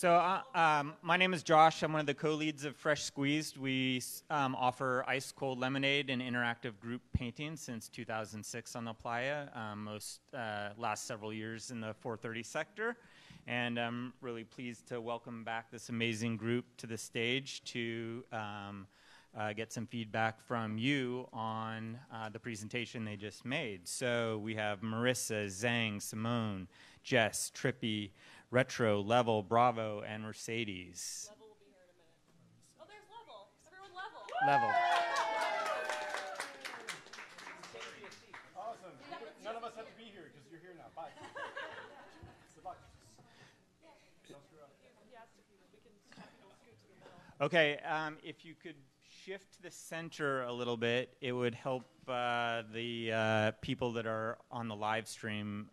My name is Josh. I'm one of the co-leads of Fresh Squeezed. We offer ice cold lemonade and interactive group painting since 2006 on the playa, last several years in the 430 sector. And I'm really pleased to welcome back this amazing group to the stage to get some feedback from you on the presentation they just made. So we have Marissa, Zhang, Simone, Jess, Trippy, Retro, Level, Bravo, and Mercedes. Level will be here in a minute. Oh, there's Level. Everyone Level. Level. Awesome. None of us have to be here because you're here now. Bye. Good luck. Okay, if you could shift to the center a little bit, it would help the people that are on the live stream.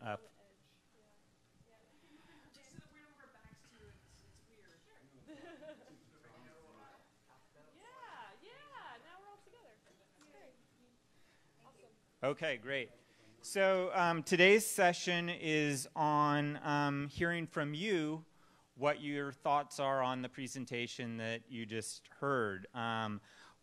Okay, great. So today's session is on hearing from you what your thoughts are on the presentation that you just heard.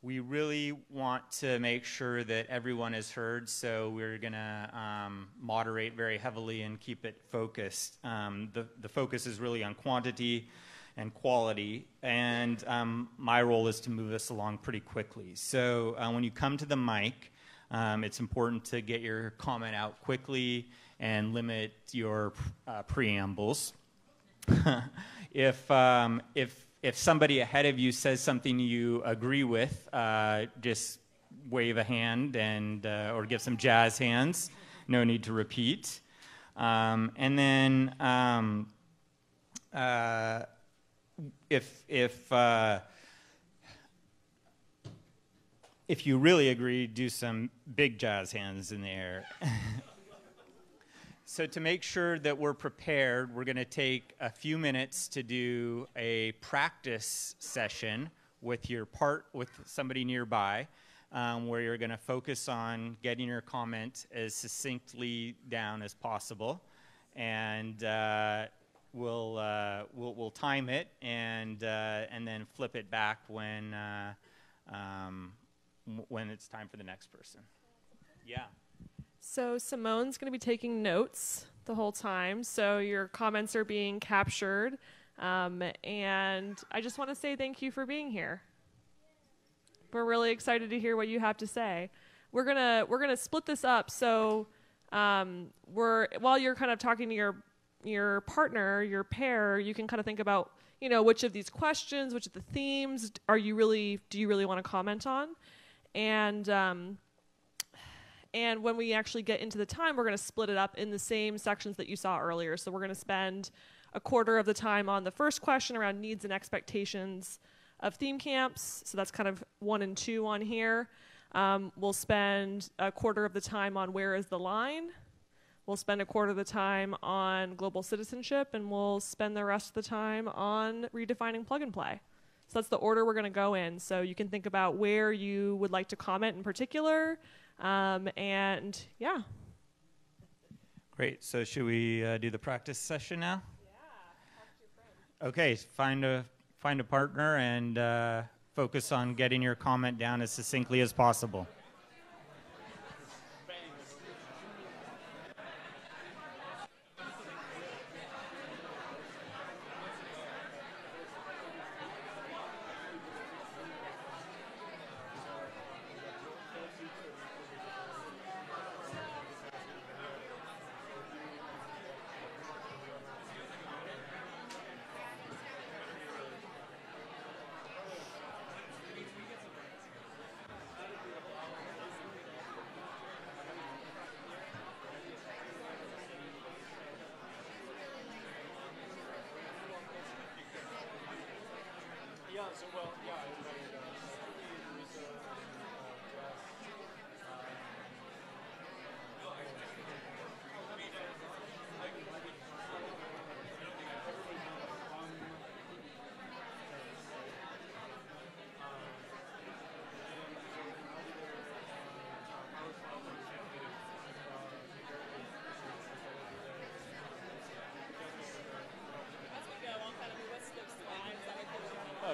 We really want to make sure that everyone is heard, so we're going to moderate very heavily and keep it focused. The focus is really on quantity and quality, and my role is to move us along pretty quickly. So when you come to the mic, it's important to get your comment out quickly and limit your preambles. If somebody ahead of you says something you agree with, just wave a hand and or give some jazz hands. No need to repeat. And then if you really agree, do some big jazz hands in the air. So to make sure that we're prepared, we're going to take a few minutes to do a practice session with somebody nearby, where you're going to focus on getting your comment as succinctly down as possible, and we'll time it and then flip it back when it's time for the next person. Yeah. So Simone's going to be taking notes the whole time, so your comments are being captured. And I just want to say thank you for being here. We're really excited to hear what you have to say. We're gonna split this up. So while you're kind of talking to your partner, your pair, you can kind of think about, which of these questions, which of the themes do you really want to comment on, and when we actually get into the time, we're going to split it up in the same sections that you saw earlier. So we're going to spend a quarter of the time on the first question around needs and expectations of theme camps. So that's kind of 1 and 2 on here. We'll spend a quarter of the time on where is the line. We'll spend a quarter of the time on global citizenship, and we'll spend the rest of the time on redefining plug and play. So that's the order we're going to go in. So you can think about where you would like to comment in particular. And yeah. Great. So should we do the practice session now? Yeah. Talk to your Okay. friend. Find a partner and focus on getting your comment down as succinctly as possible.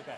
Okay.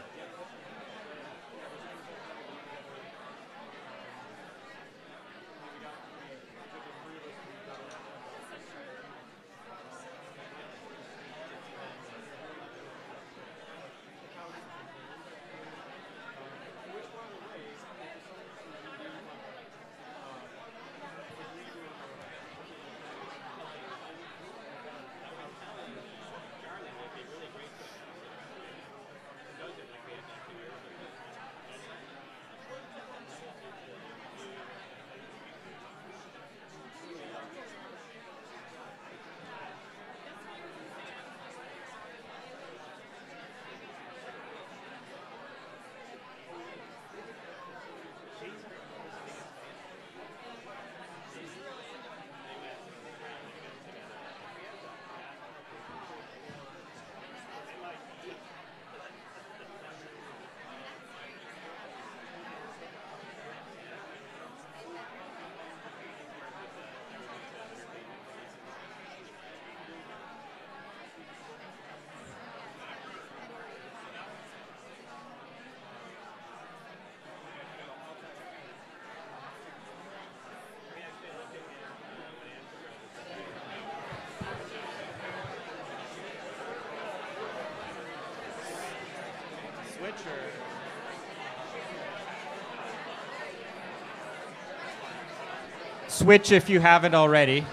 Switcher. Switch if you haven't already.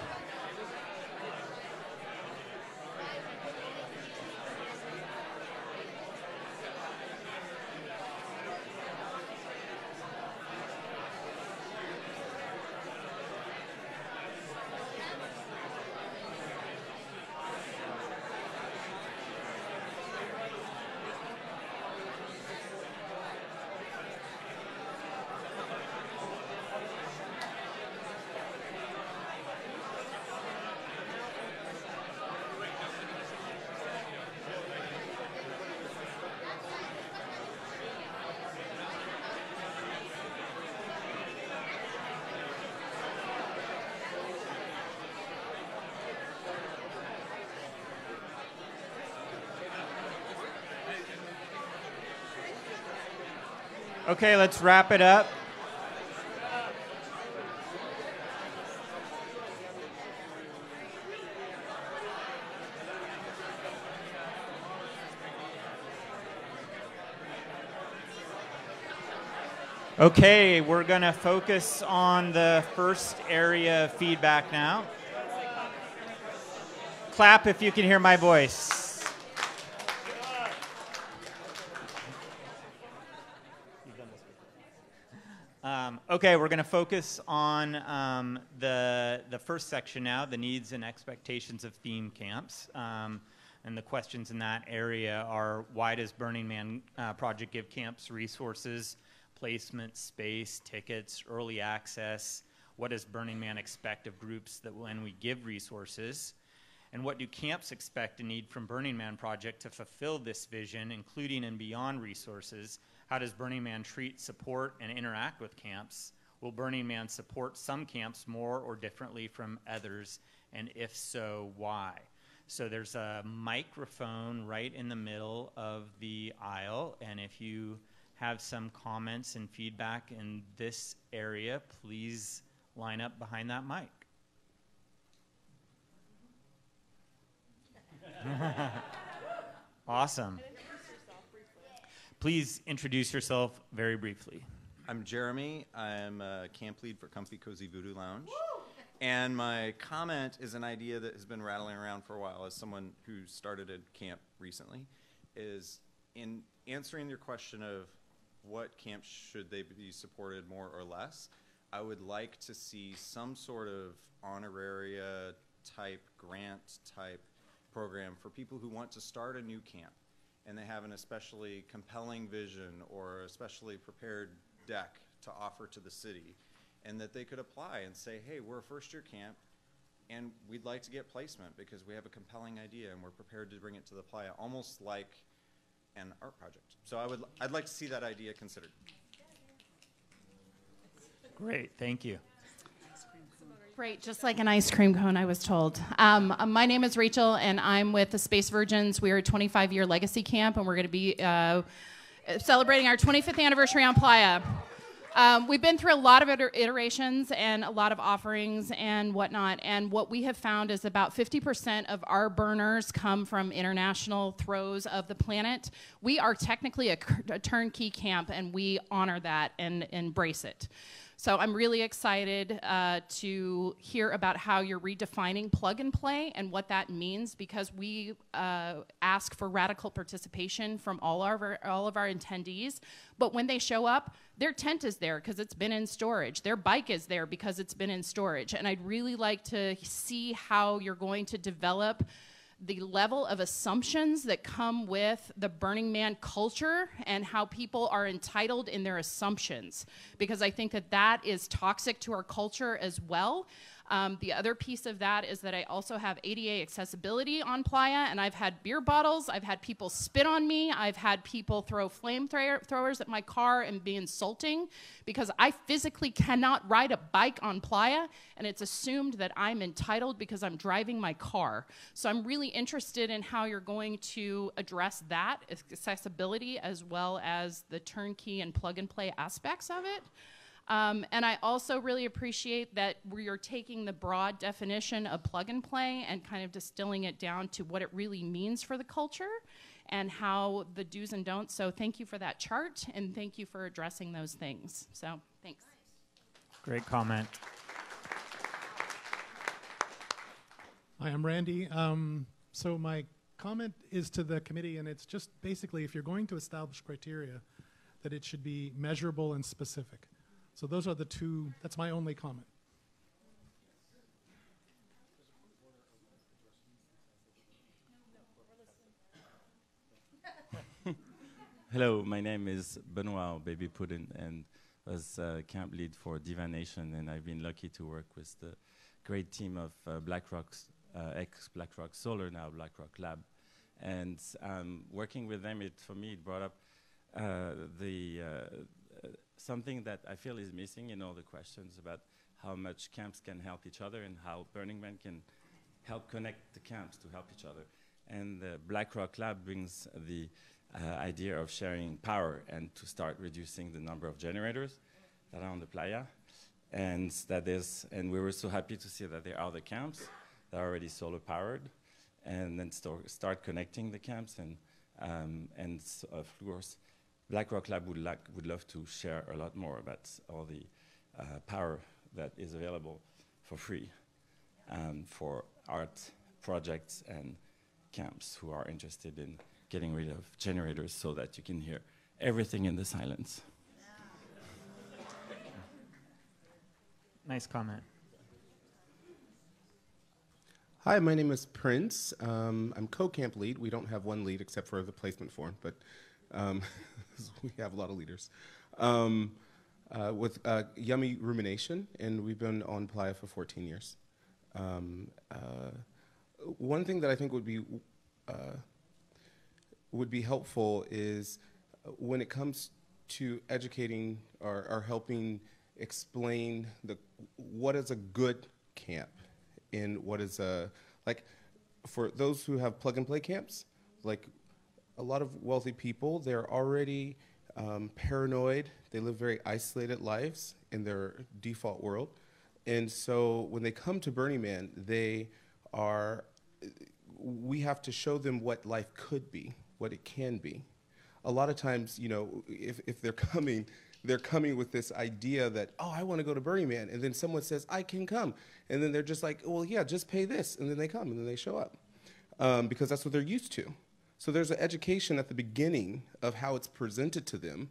Okay, let's wrap it up. Okay, we're going to focus on the first area of feedback now. Clap if you can hear my voice. Okay, we're going to focus on the first section now, the needs and expectations of theme camps. And the questions in that area are, why does Burning Man project give camps resources, placement, space, tickets, early access? What does Burning Man expect of groups that when we give resources? And what do camps expect and need from Burning Man project to fulfill this vision, including and beyond resources? How does Burning Man treat, support, and interact with camps? Will Burning Man support some camps more or differently from others? And if so, why? So there's a microphone right in the middle of the aisle, and if you have some comments and feedback in this area, please line up behind that mic. Awesome. Please introduce yourself very briefly. I'm Jeremy. I'm a camp lead for Comfy Cozy Voodoo Lounge. And my comment is an idea that has been rattling around for a while as someone who started a camp recently, is in answering your question of what camps should they be supported more or less, I would like to see some sort of honoraria type, grant type program for people who want to start a new camp and they have an especially compelling vision or especially prepared deck to offer to the city, and that they could apply and say, hey, we're a first-year camp and we'd like to get placement because we have a compelling idea and we're prepared to bring it to the playa, almost like an art project. So I'd like to see that idea considered. Great, thank you. Great, just like an ice cream cone, I was told. My name is Rachel, and I'm with the Space Virgins. We are a 25-year legacy camp, and we're going to be celebrating our 25th anniversary on Playa. We've been through a lot of iterations and a lot of offerings and whatnot, and what we have found is about 50% of our burners come from international throes of the planet. We are technically a turnkey camp, and we honor that and embrace it. So I'm really excited to hear about how you're redefining plug and play and what that means, because we ask for radical participation from all of our attendees. But when they show up, their tent is there because it's been in storage. Their bike is there because it's been in storage. And I'd really like to see how you're going to develop the level of assumptions that come with the Burning Man culture and how people are entitled in their assumptions, because I think that that is toxic to our culture as well. The other piece of that is that I also have ADA accessibility on Playa, and I've had beer bottles, I've had people spit on me, I've had people throw flamethrowers at my car and be insulting because I physically cannot ride a bike on Playa, and it's assumed that I'm entitled because I'm driving my car. So I'm really interested in how you're going to address that accessibility as well as the turnkey and plug-and-play aspects of it. And I also really appreciate that you're taking the broad definition of plug and play and kind of distilling it down to what it really means for the culture and how the do's and don'ts. So thank you for that chart, and thank you for addressing those things. So thanks. Great comment. Hi, I'm Randy. So my comment is to the committee, and it's just basically if you're going to establish criteria, that it should be measurable and specific. So those are the two, that's my only comment. Hello, my name is Benoit, or Baby Puddin, and was camp lead for Diva Nation, and I've been lucky to work with the great team of BlackRock's, ex-BlackRock Solar, now BlackRock Lab. And working with them, for me, it brought up something that I feel is missing in all the questions about how much camps can help each other and how Burning Man can help connect the camps to help each other. And the BlackRock Lab brings the idea of sharing power and to start reducing the number of generators that are on the playa. And we were so happy to see that there are other camps that are already solar powered, and then start connecting the camps. And so of course, BlackRock Lab would love to share a lot more about all the power that is available for free for art projects and camps who are interested in getting rid of generators so that you can hear everything in the silence. Nice comment. Hi, my name is Prince. I'm co-camp lead. We don't have one lead except for the placement form, but we have a lot of leaders. With Yummy Rumination, and we've been on Playa for 14 years. One thing that I think would be helpful is when it comes to educating or helping explain what is a good camp and what is like for those who have plug and play camps, like a lot of wealthy people, they're already paranoid. They live very isolated lives in their default world. And so when they come to Burning Man, we have to show them what life could be, what it can be. A lot of times, you know, if they're coming with this idea that, oh, I want to go to Burning Man, and then someone says, I can come. And then they're just like, well, yeah, just pay this. And then they come, and then they show up because that's what they're used to. So there's an education at the beginning of how it's presented to them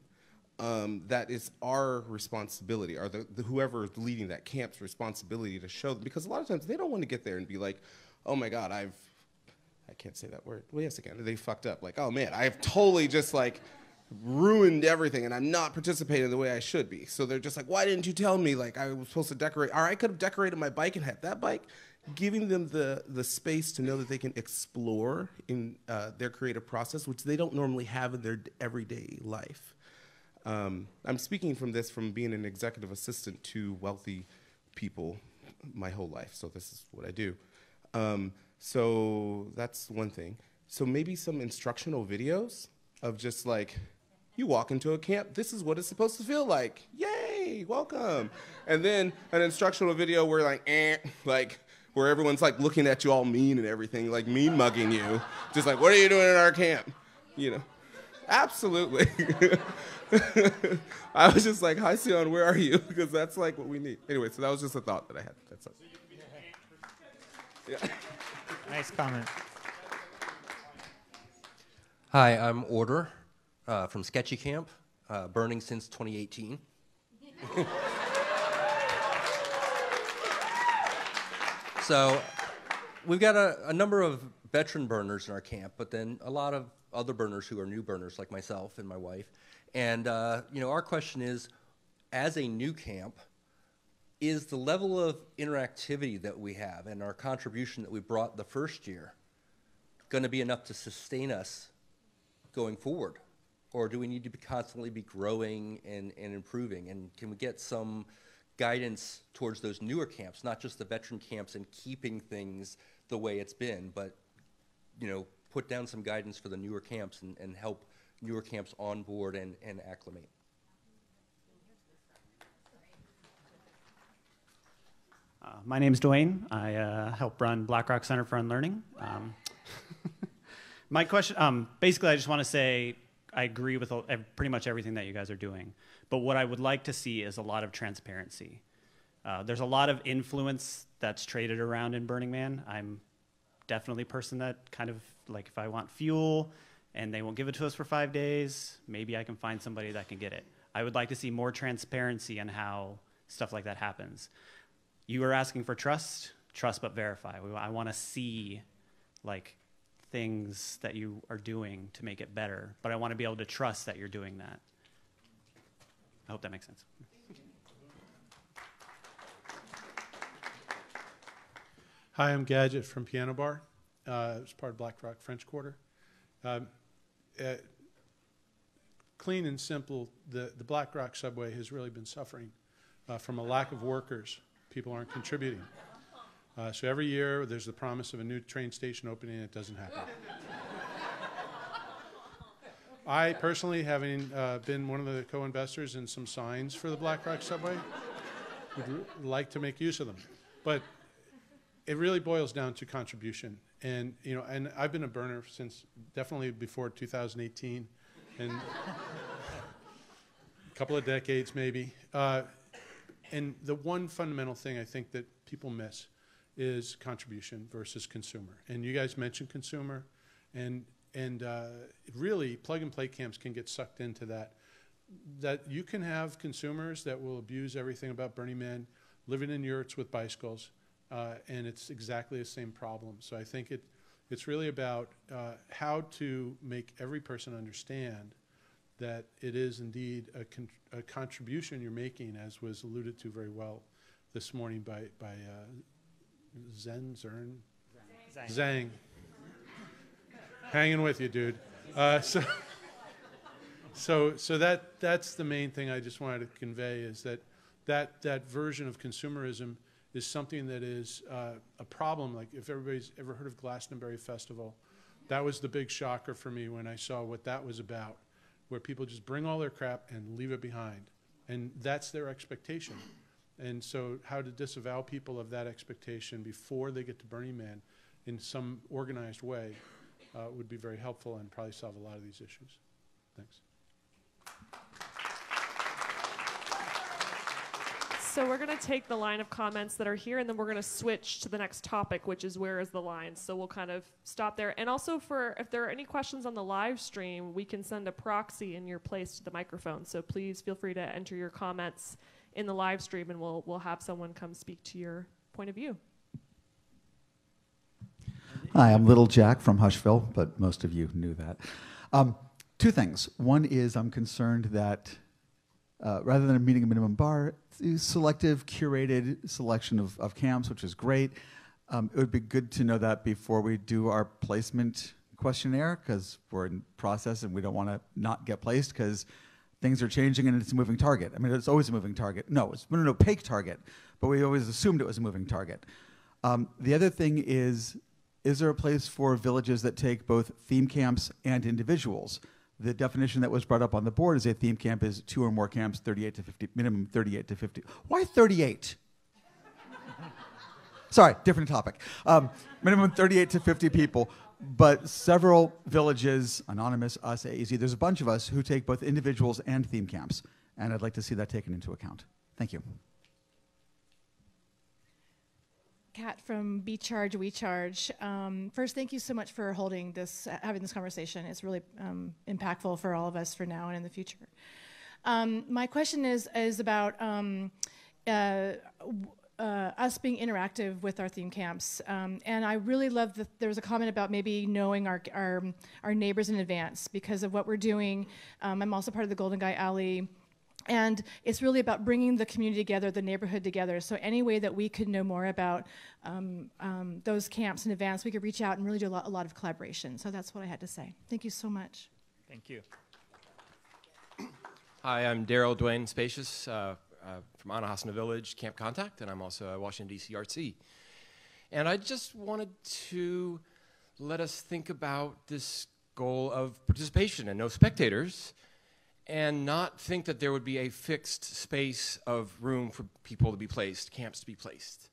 that is our responsibility, or whoever is leading that camp's responsibility to show them. Because a lot of times they don't want to get there and be like, oh, my God, I can't say that word. Well, yes, I can. They fucked up. Like, oh, man, I've totally just, like, ruined everything, and I'm not participating the way I should be. So they're just like, why didn't you tell me? Like, I was supposed to decorate. Or I could have decorated my bike and had that bike. Giving them the space to know that they can explore in their creative process, which they don't normally have in their everyday life. I'm speaking from being an executive assistant to wealthy people my whole life. So this is what I do. So that's one thing. So maybe some instructional videos of just like You walk into a camp, this is what it's supposed to feel like. Yay, welcome. And then an instructional video where like where everyone's like looking at you all mean and everything, like mean mugging you. Just like, what are you doing in our camp? You know, absolutely. I was just like, hi, Sion, where are you? Because that's like what we need. Anyway, so that was just a thought that I had. That's it. Yeah. Nice comment. Hi, I'm Order from Sketchy Camp, burning since 2018. So we've got a number of veteran burners in our camp, but then a lot of other burners who are new burners like myself and my wife. And our question is, as a new camp, is the level of interactivity that we have and our contribution that we brought the first year going to be enough to sustain us going forward? Or do we need to constantly be growing and improving? And can we get some guidance towards those newer camps, not just the veteran camps and keeping things the way it's been, but put down some guidance for the newer camps and help newer camps on board and acclimate? My name's Dwayne. I help run BlackRock Center for Unlearning. My question, basically, I just want to say I agree with pretty much everything that you guys are doing. But what I would like to see is a lot of transparency. There's a lot of influence that's traded around in Burning Man. I'm definitely a person that kind of, like, if I want fuel and they won't give it to us for 5 days, maybe I can find somebody that can get it. I would like to see more transparency on how stuff like that happens. You are asking for trust but verify. I want to see, like, things that you are doing to make it better, but I want to be able to trust that you're doing that. I hope that makes sense. Hi, I'm Gadget from Piano Bar. It's part of BlackRock French Quarter. Clean and simple, the BlackRock subway has really been suffering from a lack of workers. People aren't contributing. So every year there's the promise of a new train station opening and it doesn't happen. I personally, having been one of the co-investors in some signs for the BlackRock subway, would like to make use of them. But it really boils down to contribution. And I've been a burner since definitely before 2018, and a couple of decades maybe. And the one fundamental thing I think that people miss is contribution versus consumer. And you guys mentioned consumer, and really plug-and-play camps can get sucked into that. That you can have consumers that will abuse everything about Burning Man, living in yurts with bicycles, and it's exactly the same problem. So I think it's really about how to make every person understand that it is indeed a contribution you're making, as was alluded to very well this morning by Zhang. Hanging with you, dude. So that's the main thing I just wanted to convey, is that version of consumerism is something that is a problem. Like, if everybody's ever heard of Glastonbury Festival, that was the big shocker for me when I saw what that was about, where people just bring all their crap and leave it behind. And that's their expectation. And so how to disavow people of that expectation before they get to Burning Man in some organized way would be very helpful and probably solve a lot of these issues. Thanks. So we're going to take the line of comments that are here, and then we're going to switch to the next topic, which is where is the line. So we'll kind of stop there. And also, if there are any questions on the live stream, we can send a proxy in your place to the microphone. So please feel free to enter your comments in the live stream, and we'll have someone come speak to your point of view. Hi, I'm Little Jack from Hushville, but most of you knew that. Two things. One is I'm concerned that rather than meeting a minimum bar, selective, curated selection of camps, which is great. It would be good to know that before we do our placement questionnaire, because we're in process and we don't want to not get placed because things are changing and it's a moving target. I mean, it's always a moving target. No, it's been an opaque target, but we always assumed it was a moving target. The other thing is there a place for villages that take both theme camps and individuals The definition that was brought up on the board is a theme camp is 2 or more camps, 38 to 50, minimum 38 to 50. Why 38? Sorry, different topic. Minimum 38 to 50 people, but several villages, Anonymous, us, AEZ, there's a bunch of us who take both individuals and theme camps, and I'd like to see that taken into account. Thank you. Kat from Be Charge, We Charge. First, thank you so much for holding this, having this conversation. It's really impactful for all of us for now and in the future. My question is about us being interactive with our theme camps. And I really love that there was a comment about maybe knowing our neighbors in advance because of what we're doing. I'm also part of the Golden Guy Alley. And it's really about bringing the community together, the neighborhood together. So any way that we could know more about those camps in advance, we could reach out and really do a lot of collaboration. So that's what I had to say. Thank you so much. Thank you. Hi, I'm Daryl Dwayne Spacious from Anahasana Village Camp Contact, and I'm also a Washington, D.C. Artsy. And I just wanted to let us think about this goal of participation and no spectators, and not think that there would be a fixed space of room for people to be placed, camps to be placed.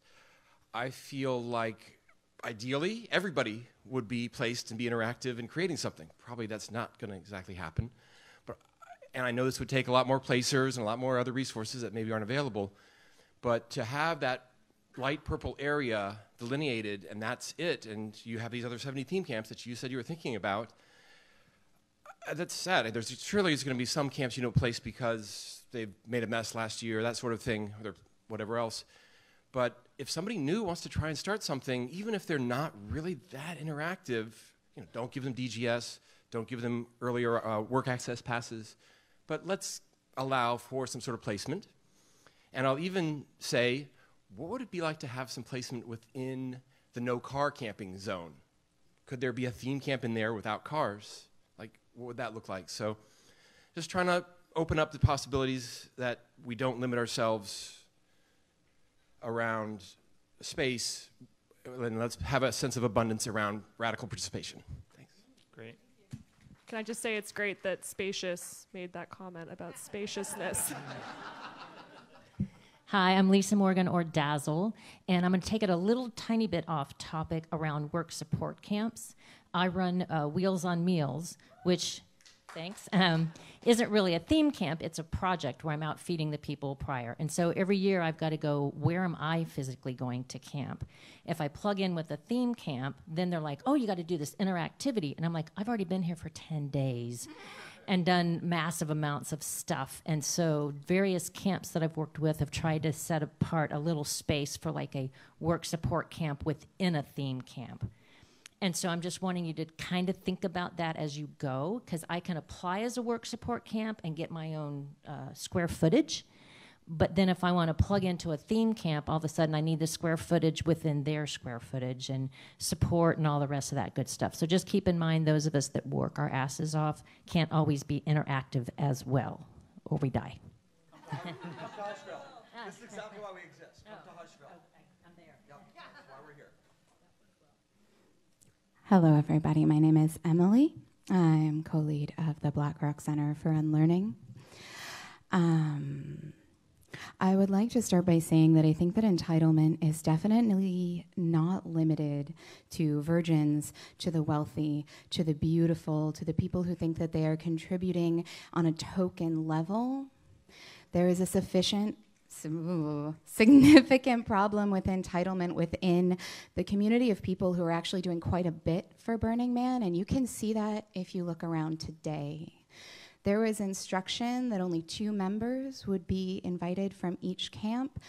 I feel like ideally everybody would be placed and be interactive in creating something. Probably that's not going to exactly happen. And I know this would take a lot more placers and a lot more other resources that maybe aren't available. But to have that light purple area delineated and that's it, and you have these other 70 theme camps that you said you were thinking about, that's sad. Surely there's going to be some camps you don't place because they've made a mess last year, that sort of thing, or whatever else. But if somebody new wants to try and start something, even if they're not really that interactive, don't give them DGS, don't give them earlier work access passes, but let's allow for some sort of placement. And I'll even say, what would it be like to have some placement within the no car camping zone? Could there be a theme camp in there without cars? Like, what would that look like? So just trying to open up the possibilities that we don't limit ourselves around space, and let's have a sense of abundance around radical participation. Thanks. Great. Can I just say it's great that Spacious made that comment about spaciousness. Hi, I'm Lisa Morgan, or Dazzle, and I'm going to take it a little tiny bit off topic around work support camps. I run Wheels on Meals, which, thanks, isn't really a theme camp. It's a project where I'm out feeding the people prior. And so every year I've got to go, where am I physically going to camp? If I plug in with a theme camp, then they're like, oh, you got to do this interactivity. And I'm like, I've already been here for 10 days and done massive amounts of stuff. And so various camps that I've worked with have tried to set apart a little space for like a work support camp within a theme camp. And so I'm just wanting you to kind of think about that as you go, because I can apply as a work support camp and get my own square footage. But then if I want to plug into a theme camp, all of a sudden I need the square footage within their square footage and support and all the rest of that good stuff. So just keep in mind, those of us that work our asses off can't always be interactive as well, or we die. Come to Hushville. This is exactly why we exist. Come to Hushville. I'm there. Yep. That's why we're here. Hello, everybody. My name is Emily. I'm co-lead of the Black Rock Center for Unlearning. I would like to start by saying that I think that entitlement is definitely not limited to virgins, to the wealthy, to the beautiful, to the people who think that they are contributing on a token level. There is a significant problem with entitlement within the community of people who are actually doing quite a bit for Burning Man, and you can see that if you look around today. There was instruction that only 2 members would be invited from each camp.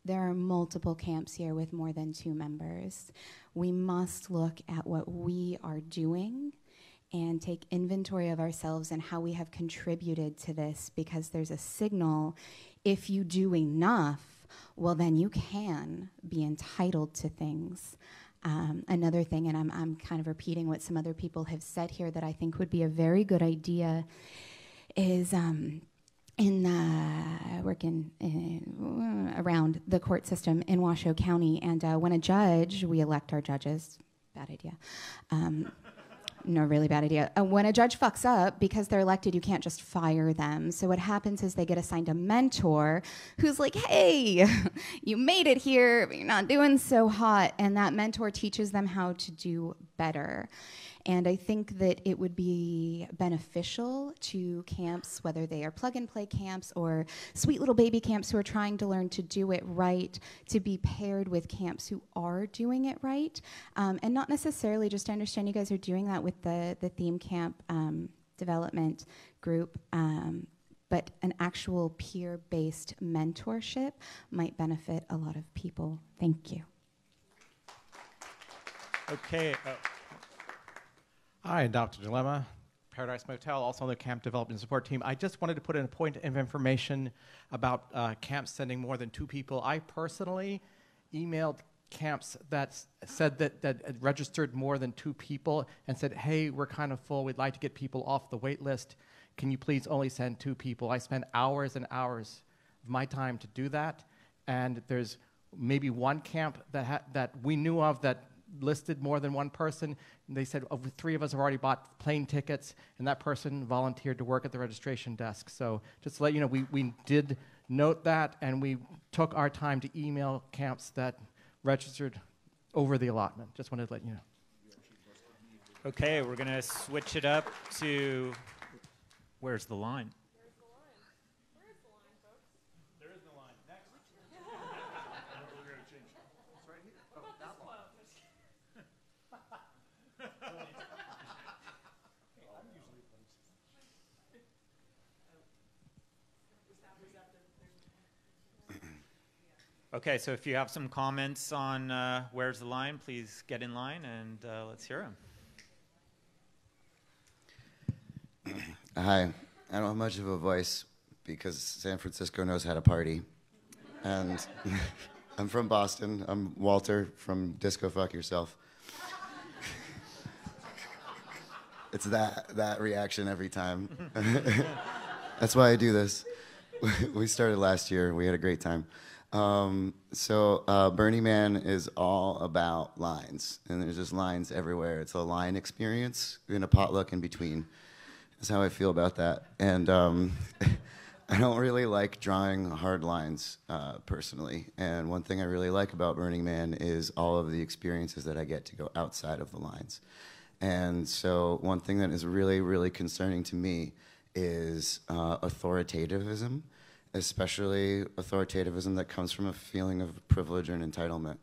There are multiple camps here with more than 2 members. We must look at what we are doing and take inventory of ourselves and how we have contributed to this, because there's a signal. If you do enough, well, then you can be entitled to things. Another thing, and I'm kind of repeating what some other people have said here that I think would be a very good idea, is working around the court system in Washoe County, and when a judge, we elect our judges, bad idea, No, really bad idea. When a judge fucks up, because they're elected, you can't just fire them. So what happens is they get assigned a mentor who's like, hey, you made it here, but you're not doing so hot. And that mentor teaches them how to do better. And I think that it would be beneficial to camps, whether they are plug-and-play camps or sweet little baby camps who are trying to learn to do it right, to be paired with camps who are doing it right. And not necessarily, just to understand you guys are doing that with the theme camp development group, but an actual peer-based mentorship might benefit a lot of people. Thank you. Okay. Hi, Dr. Dilemma, Paradise Motel, also on the camp development support team. I just wanted to put in a point of information about camps sending more than 2 people. I personally emailed camps that said that registered more than 2 people and said, hey, we're kind of full. We'd like to get people off the wait list. Can you please only send 2 people? I spent hours and hours of my time to do that. And there's maybe one camp that we knew of that listed more than 1 person, and they said 3 of us have already bought plane tickets, and that person volunteered to work at the registration desk. So just to let you know, we did note that, and we took our time to email camps that registered over the allotment. Just wanted to let you know. Okay, we're going to switch it up to, where's the line? Okay, so if you have some comments on where's the line, please get in line and let's hear them. Hi, I don't have much of a voice because San Francisco knows how to party. And I'm from Boston. I'm Walter from Disco Fuck Yourself. It's that reaction every time. That's why I do this. We started last year. We had a great time. Burning Man is all about lines, and there's just lines everywhere. It's a line experience in a potluck in between. That's how I feel about that. And I don't really like drawing hard lines personally. And one thing I really like about Burning Man is all of the experiences that I get to go outside of the lines. And so one thing that is really, really concerning to me is authoritativism, especially authoritativism that comes from a feeling of privilege and entitlement.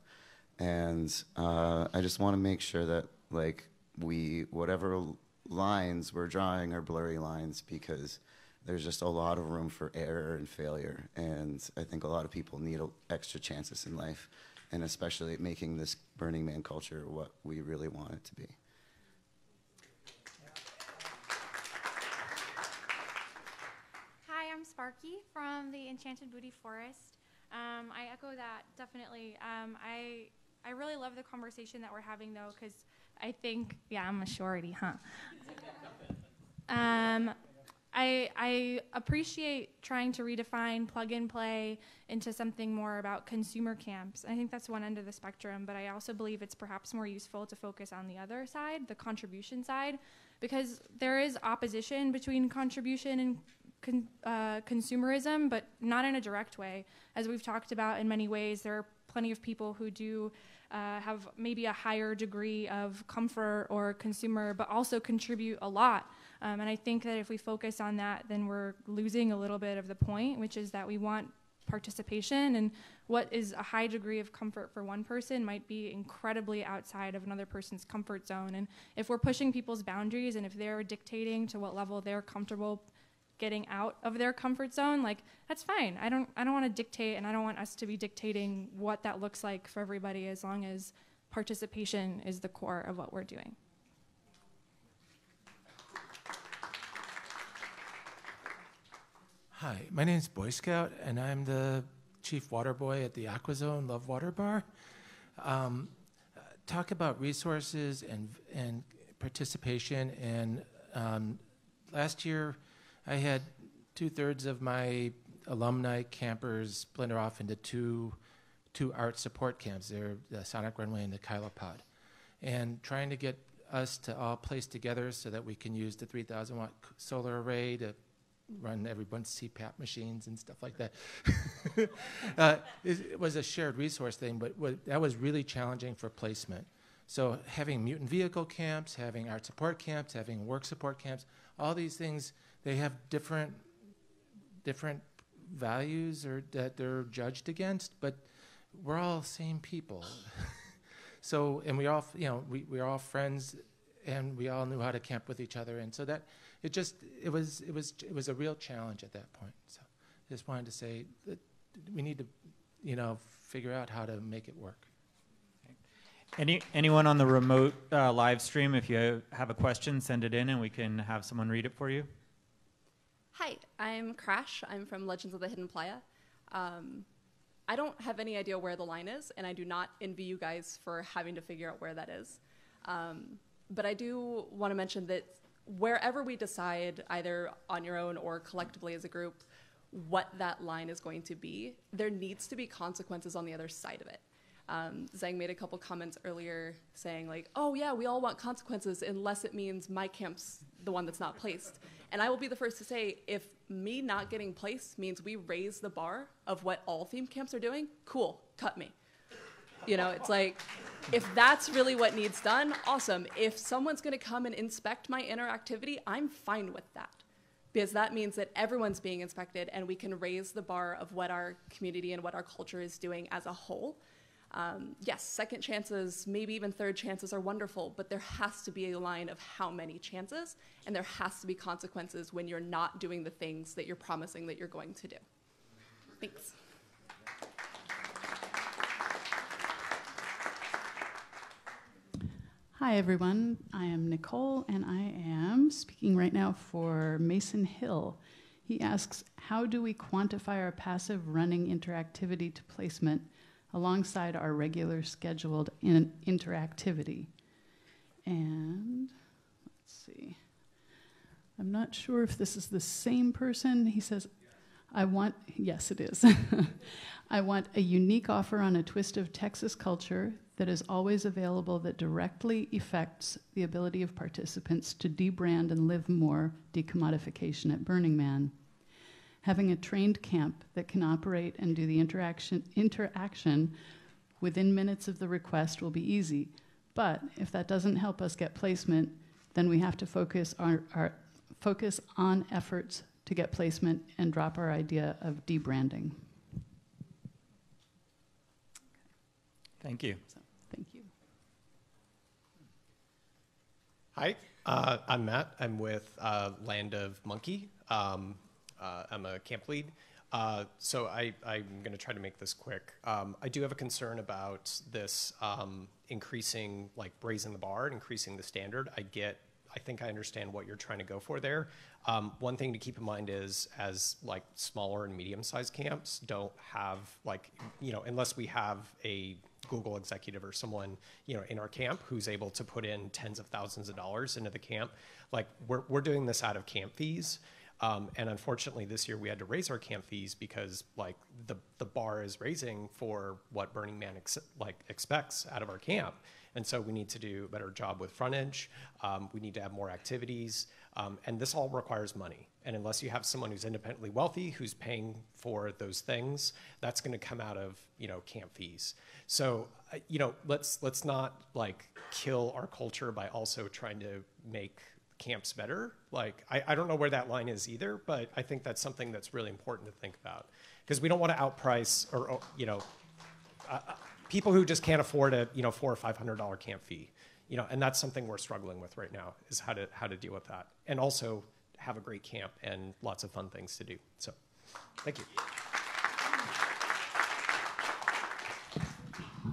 And I just want to make sure that, like, whatever lines we're drawing are blurry lines, because there's just a lot of room for error and failure. And I think a lot of people need extra chances in life, and especially making this Burning Man culture what we really want it to be. Hi, I'm Sparky from the Enchanted Booty Forest. I echo that, definitely. I really love the conversation that we're having, though, because I think, yeah, I'm a shorty, huh? I appreciate trying to redefine plug and play into something more about consumer camps. I think that's one end of the spectrum, but I also believe it's perhaps more useful to focus on the other side, the contribution side, because there is opposition between contribution and consumerism, but not in a direct way. As we've talked about in many ways, there are plenty of people who do have maybe a higher degree of comfort or consumer, but also contribute a lot. And I think that if we focus on that, then we're losing a little bit of the point, which is that we want participation, and what is a high degree of comfort for one person might be incredibly outside of another person's comfort zone. And if we're pushing people's boundaries, and if they're dictating to what level they're comfortable getting out of their comfort zone, like, that's fine. I don't want to dictate, and I don't want us to be dictating what that looks like for everybody, as long as participation is the core of what we're doing. Hi, my name is Boy Scout, and I'm the chief water boy at the AquaZone Love Water Bar. Talk about resources and participation. And last year, I had 2/3 of my alumni campers splinter off into two art support camps. They're the Sonic Runway and the Kylopod. And trying to get us to all place together so that we can use the 3,000 watt solar array to run everyone's CPAP machines and stuff like that. It was a shared resource thing, but that was really challenging for placement. So having mutant vehicle camps, having art support camps, having work support camps, all these things, they have different values or that they're judged against, but we're all same people. So, and we all, we're all friends, and we all knew how to camp with each other, and so that it was a real challenge at that point. So, I just wanted to say that we need to, figure out how to make it work. Anyone on the remote live stream, if you have a question, send it in, and we can have someone read it for you. Hi, I'm Crash. I'm from Legends of the Hidden Playa. I don't have any idea where the line is, and I do not envy you guys for having to figure out where that is. But I do want to mention that wherever we decide, either on your own or collectively as a group, what that line is going to be, there needs to be consequences on the other side of it. Zhang made a couple comments earlier saying like, oh yeah, we all want consequences unless it means my camp's the one that's not placed. And I will be the first to say, if me not getting placed means we raise the bar of what all theme camps are doing, cool, cut me. It's like, if that's really what needs done, awesome. If someone's gonna come and inspect my interactivity, I'm fine with that. Because that means that everyone's being inspected and we can raise the bar of what our community and what our culture is doing as a whole. Yes, second chances, maybe even third chances are wonderful, but there has to be a line of how many chances, and there has to be consequences when you're not doing the things that you're promising that you're going to do. Thanks. Hi, everyone. I am Nicole, and I am speaking right now for Mason Hill. He asks, how do we quantify our passive running interactivity to placement alongside our regular scheduled interactivity? And let's see. I'm not sure if this is the same person. He says, yes, it is. I want a unique offer on a twist of Texas culture that is always available that directly affects the ability of participants to debrand and live more decommodification at Burning Man. Having a trained camp that can operate and do the interaction within minutes of the request will be easy. But if that doesn't help us get placement, then we have to focus on efforts to get placement and drop our idea of debranding. Thank you. Thank you. Hi, I'm Matt. I'm with Land of Monkey. I'm a camp lead. So I'm going to try to make this quick. I do have a concern about this increasing, like raising the bar and increasing the standard. I think I understand what you're trying to go for there. One thing to keep in mind is as like smaller and medium-sized camps don't have unless we have a Google executive or someone, in our camp who's able to put in tens of thousands of dollars into the camp, like we're doing this out of camp fees. And unfortunately this year we had to raise our camp fees because like the bar is raising for what Burning Man expects out of our camp. And so we need to do a better job with frontage. We need to have more activities. And this all requires money. And unless you have someone who's independently wealthy, who's paying for those things, that's going to come out of, camp fees. So, let's not like kill our culture by also trying to make camps better. Like, I don't know where that line is either, but I think that's something that's really important to think about because we don't want to outprice or, people who just can't afford a, $400 or $500 camp fee, and that's something we're struggling with right now is how to deal with that. And also have a great camp and lots of fun things to do. So, thank you.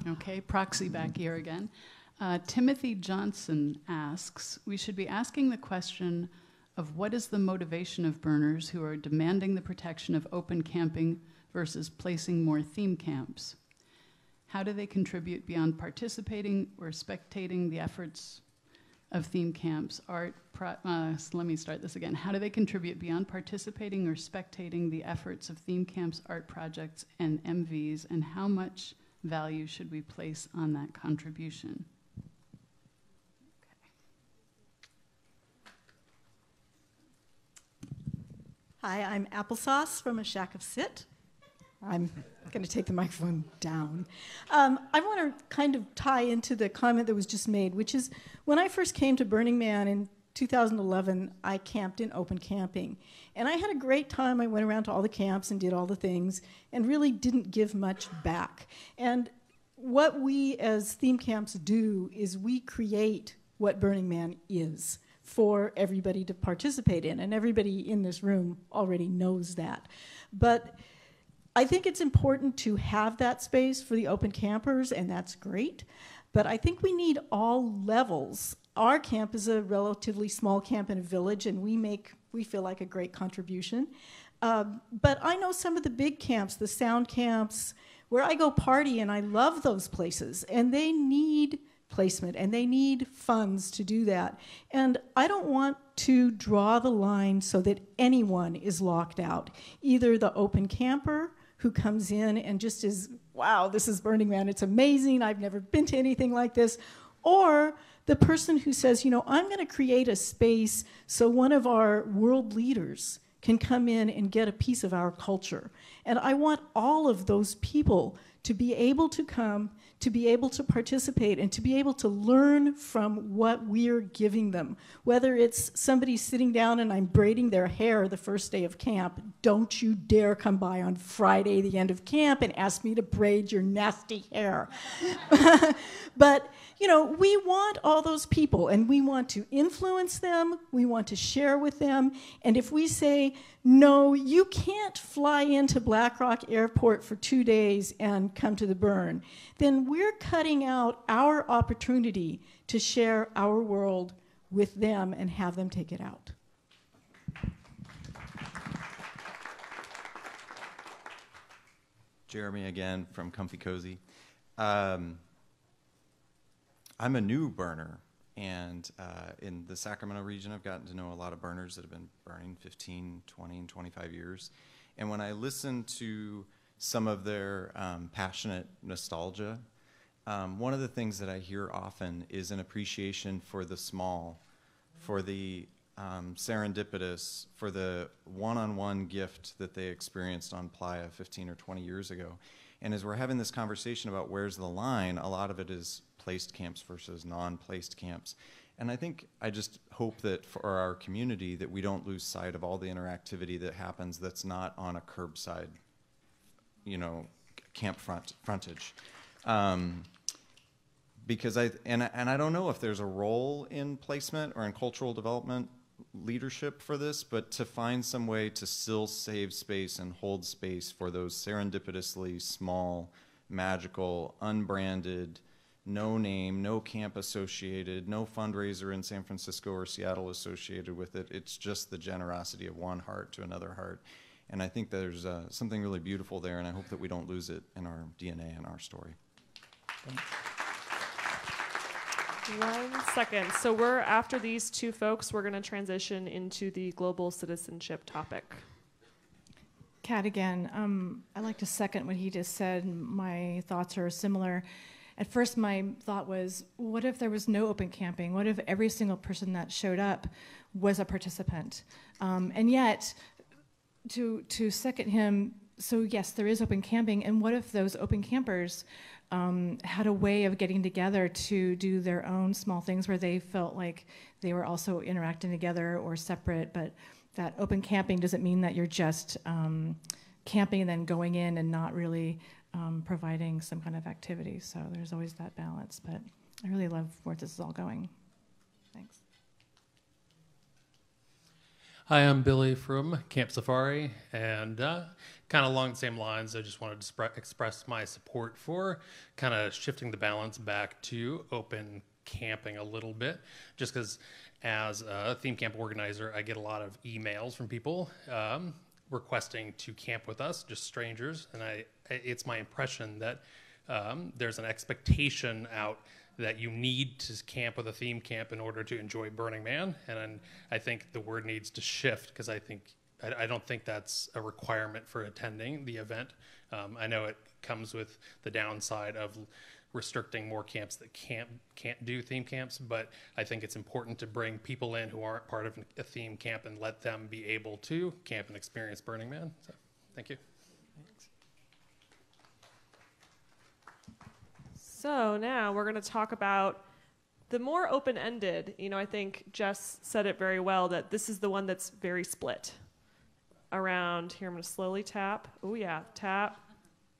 Okay, proxy back here again. Timothy Johnson asks, we should be asking the question of what is the motivation of burners who are demanding the protection of open camping versus placing more theme camps? How do they contribute beyond participating or spectating the efforts of theme camps? Let me start this again. How do they contribute beyond participating or spectating the efforts of theme camps, art projects, and MVs, and how much value should we place on that contribution? Okay. Hi, I'm Applesauce from A Shack of Sit. I'm going to take the microphone down. I want to kind of tie into the comment that was just made, which is when I first came to Burning Man in 2011, I camped in open camping. And I had a great time. I went around to all the camps and did all the things and really didn't give much back. And what we as theme camps do is we create what Burning Man is for everybody to participate in. And everybody in this room already knows that. But I think it's important to have that space for the open campers, and that's great. But I think we need all levels. Our camp is a relatively small camp in a village, and we feel like a great contribution. But I know some of the big camps, the sound camps, where I go party, and I love those places, and they need placement, and they need funds to do that. And I don't want to draw the line so that anyone is locked out, either the open camper who comes in and just is, wow, this is Burning Man, it's amazing, I've never been to anything like this, or the person who says, you know, I'm going to create a space so one of our world leaders can come in and get a piece of our culture. And I want all of those people to be able to come, to be able to participate, and to be able to learn from what we're giving them. Whether it's somebody sitting down and I'm braiding their hair the first day of camp, don't you dare come by on Friday, the end of camp, and ask me to braid your nasty hair. But, you know, we want all those people, and we want to influence them, we want to share with them, and if we say, no, you can't fly into Black Rock Airport for 2 days and come to the burn, then we're cutting out our opportunity to share our world with them and have them take it out. Jeremy again from Comfy Cozy. I'm a new burner, and in the Sacramento region, I've gotten to know a lot of burners that have been burning 15, 20, and 25 years. And when I listen to some of their passionate nostalgia, one of the things that I hear often is an appreciation for the small, for the serendipitous, for the one-on-one gift that they experienced on Playa 15 or 20 years ago. And as we're having this conversation about where's the line, a lot of it is placed camps versus non-placed camps. And I just hope that for our community that we don't lose sight of all the interactivity that happens that's not on a curbside, you know, camp frontage. Because I don't know if there's a role in placement or in cultural development leadership for this, but to find some way to still save space and hold space for those serendipitously small, magical, unbranded, no name, no camp associated, no fundraiser in San Francisco or Seattle associated with it. It's just the generosity of one heart to another heart. And I think there's something really beautiful there, and I hope that we don't lose it in our DNA and our story. Thanks. 1 second. So after these two folks, we're going to transition into the global citizenship topic. Kat again. I'd like to second what he just said. My thoughts are similar. At first, my thought was, what if there was no open camping? What if every single person that showed up was a participant? And yet, to second him, so yes, there is open camping, and what if those open campers had a way of getting together to do their own small things where they felt like they were also interacting together or separate, but that open camping doesn't mean that you're just camping and then going in and not really providing some kind of activity. So there's always that balance, but I really love where this is all going. Thanks. Hi, I'm Billy from Camp Safari, and kind of along the same lines, I just wanted to express my support for kind of shifting the balance back to open camping a little bit, just because as a theme camp organizer, I get a lot of emails from people requesting to camp with us, just strangers, and it's my impression that there's an expectation out that you need to camp with a theme camp in order to enjoy Burning Man, and I think the word needs to shift, because I don't think that's a requirement for attending the event. I know it comes with the downside of restricting more camps that can't do theme camps, but I think it's important to bring people in who aren't part of a theme camp and let them be able to camp and experience Burning Man. So, thank you. So now we're going to talk about the more open-ended. I think Jess said it very well, that this is the one that's very split around here. I'm going to slowly tap. Oh yeah, tap,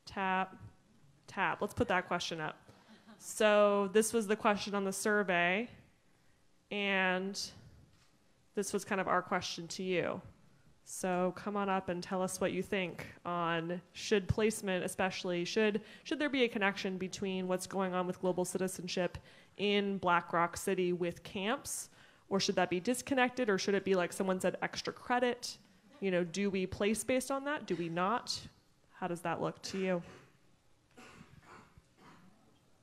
tap, tap. Let's put that question up. So this was the question on the survey, and this was kind of our question to you. So come on up and tell us what you think on should placement, especially, should there be a connection between what's going on with global citizenship in Black Rock City with camps, or should that be disconnected, or should it be like someone said, extra credit? Do we place based on that? Do we not? How does that look to you?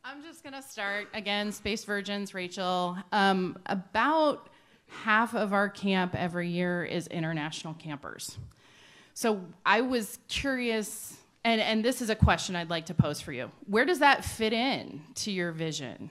I'm just going to start. Again, Space Virgins, Rachel. About half of our camp every year is international campers. So I was curious, and this is a question I'd like to pose for you. Where does that fit in to your vision?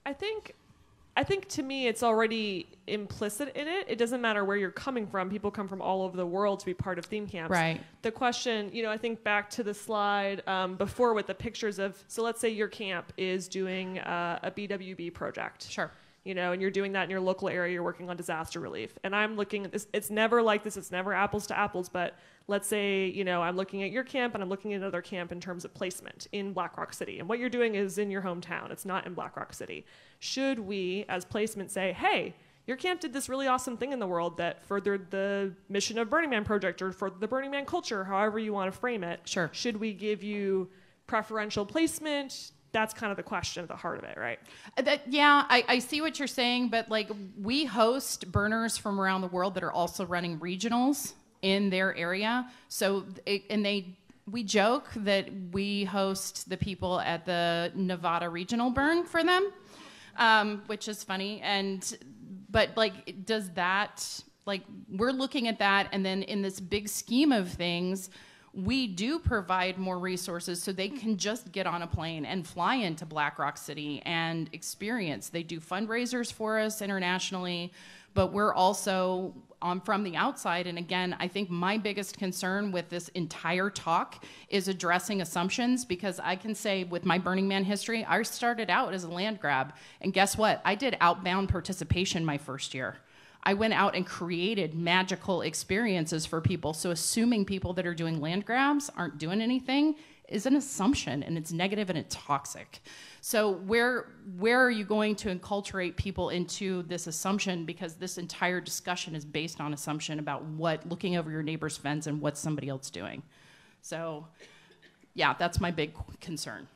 I think to me it's already implicit in it. It doesn't matter where you're coming from. People come from all over the world to be part of theme camps. Right. The question, I think back to the slide before with the pictures of, so let's say your camp is doing a BWB project. Sure. And you're doing that in your local area, you're working on disaster relief. And I'm looking at this, it's never like this, it's never apples to apples, but let's say, I'm looking at your camp and I'm looking at another camp in terms of placement in Black Rock City. And what you're doing is in your hometown, it's not in Black Rock City. Should we, as placement, say, hey, your camp did this really awesome thing in the world that furthered the mission of Burning Man project or furthered the Burning Man culture, however you want to frame it. Sure. Should we give you preferential placement? That's kind of the question at the heart of it, right? I see what you're saying, but we host burners from around the world that are also running regionals in their area. So, we joke that we host the people at the Nevada regional burn for them, which is funny. But does that, we're looking at that, and then in this big scheme of things, we do provide more resources so they can just get on a plane and fly into Black Rock City and experience. They do fundraisers for us internationally, but we're also from the outside. And again, I think my biggest concern with this entire talk is addressing assumptions, because I can say with my Burning Man history, I started out as a land grab. And guess what? I did outbound participation my first year. I went out and created magical experiences for people. So assuming people that are doing land grabs aren't doing anything is an assumption, and it's negative and it's toxic. So where are you going to enculturate people into this assumption? Because this entire discussion is based on assumption about looking over your neighbor's fence and what somebody else doing. So yeah, that's my big concern.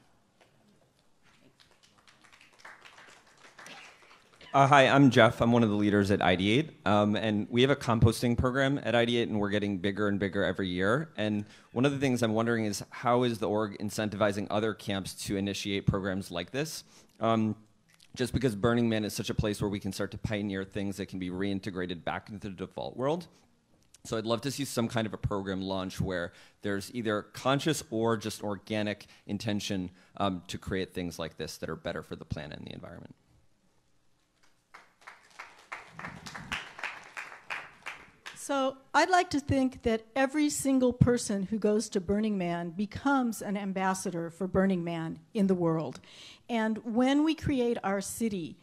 Hi, I'm Jeff. I'm one of the leaders at Ideate. And we have a composting program at Ideate, and we're getting bigger and bigger every year. And one of the things I'm wondering is, how is the org incentivizing other camps to initiate programs like this? Just because Burning Man is such a place where we can start to pioneer things that can be reintegrated back into the default world. So I'd love to see some kind of a program launch where there's either conscious or just organic intention to create things like this that are better for the planet and the environment. So I'd like to think that every single person who goes to Burning Man becomes an ambassador for Burning Man in the world. And when we create our city,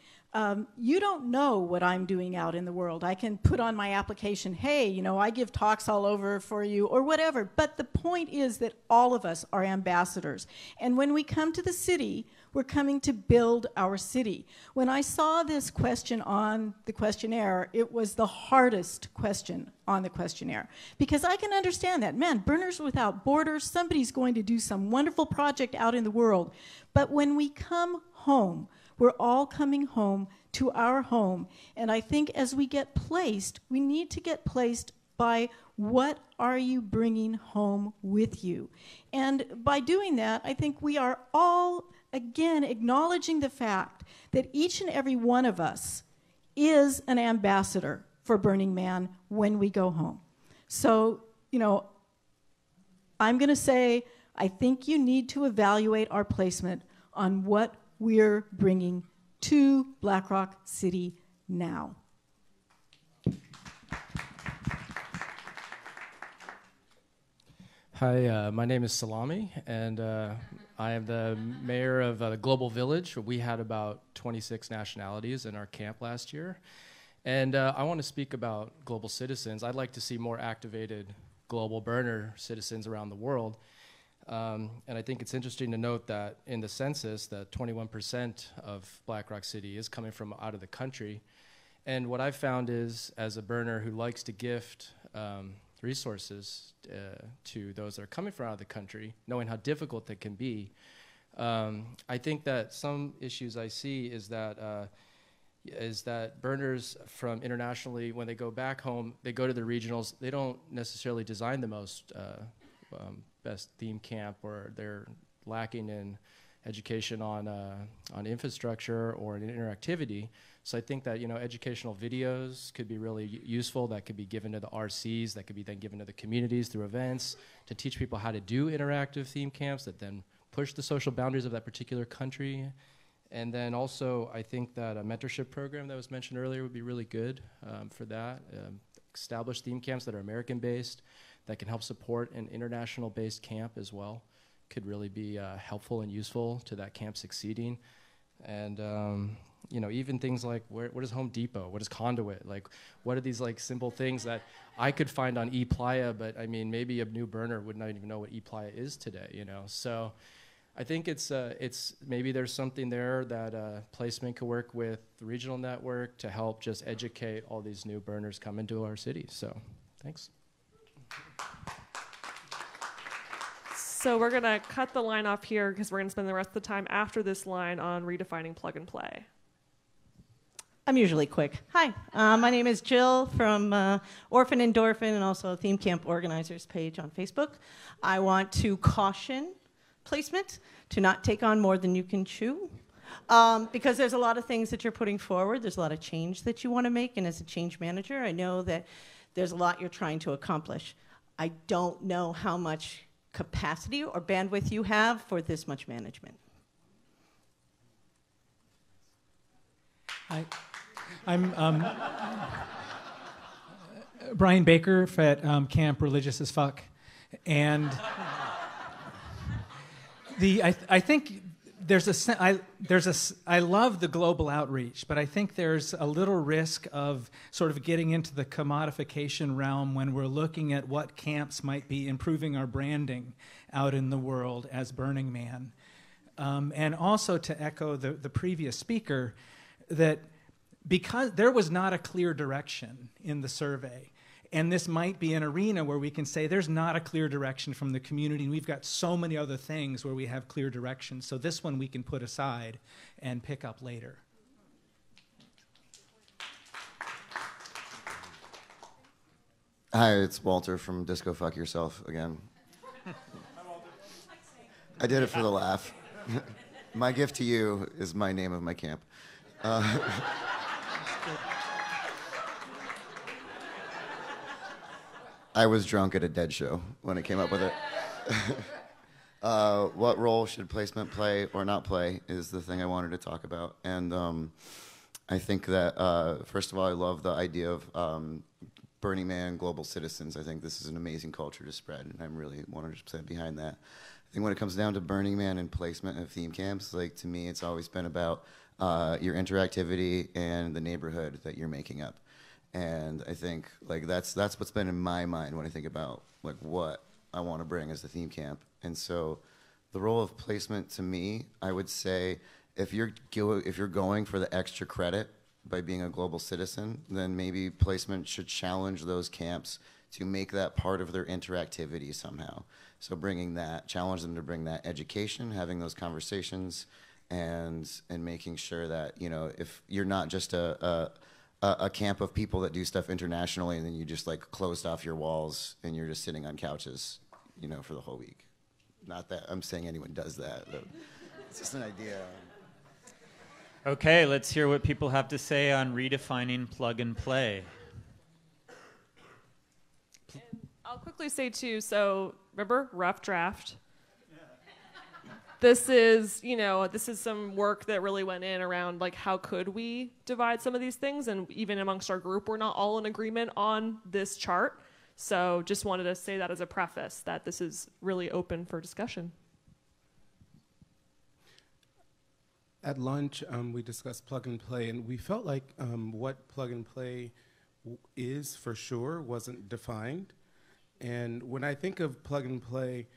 you don't know what I'm doing out in the world. I can put on my application, hey, I give talks all over for you or whatever. But the point is that all of us are ambassadors. And when we come to the city, we're coming to build our city. When I saw this question on the questionnaire, it was the hardest question on the questionnaire. Because I can understand that. Man, Burners Without Borders, somebody's going to do some wonderful project out in the world. But when we come home, we're all coming home to our home. And I think as we get placed, we need to get placed by what are you bringing home with you. And by doing that, I think we are all, again, acknowledging the fact that each and every one of us is an ambassador for Burning Man when we go home. So, I'm going to say I think you need to evaluate our placement on what we're bringing to Black Rock City now. Hi, my name is Salami, and I am the mayor of the Global Village. We had about 26 nationalities in our camp last year. And I want to speak about global citizens. I'd like to see more activated global burner citizens around the world. And I think it's interesting to note that in the census, that 21% of Black Rock City is coming from out of the country. And what I've found is, as a burner who likes to gift resources to those that are coming from out of the country, knowing how difficult that can be, I think that some issues I see is that burners from internationally, when they go back home, they go to the regionals, they don't necessarily design the most best theme camp, or they're lacking in education on infrastructure or in interactivity. So I think that, educational videos could be really useful. That could be given to the RCs, that could be then given to the communities through events to teach people how to do interactive theme camps that then push the social boundaries of that particular country. And then also, I think that a mentorship program that was mentioned earlier would be really good for that. Establish theme camps that are American-based, that can help support an international-based camp as well, could really be helpful and useful to that camp succeeding. And even things like, what is Home Depot? What is Conduit? Like, what are these simple things that I could find on ePlaya, but I mean, maybe a new burner would not even know what ePlaya is today, So I think it's maybe there's something there that placement could work with the regional network to help just educate all these new burners coming to our city. So, thanks. So we're going to cut the line off here because we're going to spend the rest of the time after this line on redefining plug and play. I'm usually quick. Hi, my name is Jill from Orphan Endorphin and also a Theme Camp Organizers page on Facebook. I want to caution placement to not take on more than you can chew, because there's a lot of things that you're putting forward. There's a lot of change that you want to make, and as a change manager, I know that there's a lot you're trying to accomplish. I don't know how much capacity or bandwidth you have for this much management. Hi, I'm Brian Baker at Camp Religious as Fuck, and I think I love the global outreach, but I think there's a little risk of sort of getting into the commodification realm when we're looking at what camps might be improving our branding out in the world as Burning Man. And also to echo the previous speaker, that because there was not a clear direction in the survey, and this might be an arena where we can say there's not a clear direction from the community, and we've got so many other things where we have clear direction. So this one we can put aside and pick up later. Hi, it's Walter from Disco Fuck Yourself again. I did it for the laugh. My gift to you is my name of my camp. I was drunk at a Dead show when I came up with it. What role should placement play or not play is the thing I wanted to talk about. And I think that, first of all, I love the idea of Burning Man, global citizens. I think this is an amazing culture to spread, and I'm really 100% behind that. I think when it comes down to Burning Man and placement of theme camps, to me, it's always been about your interactivity and the neighborhood that you're making up. And I think that's what's been in my mind when I think about what I want to bring as the theme camp. And so the role of placement to me, I would say if you're going for the extra credit by being a global citizen, then maybe placement should challenge those camps to make that part of their interactivity somehow. So challenge them to bring that education, having those conversations, and making sure that, if you're not just a camp of people that do stuff internationally, and then you just closed off your walls and you're just sitting on couches, for the whole week. Not that I'm saying anyone does that, but it's just an idea. Okay, let's hear what people have to say on redefining plug and play. I'll quickly say too, so remember, rough draft. this is, this is some work that really went in around like how could we divide some of these things, and even amongst our group, we're not all in agreement on this chart. So just wanted to say that as a preface, that this is really open for discussion. At lunch, we discussed plug and play, and we felt like what plug and play is for sure wasn't defined. And when I think of plug and play,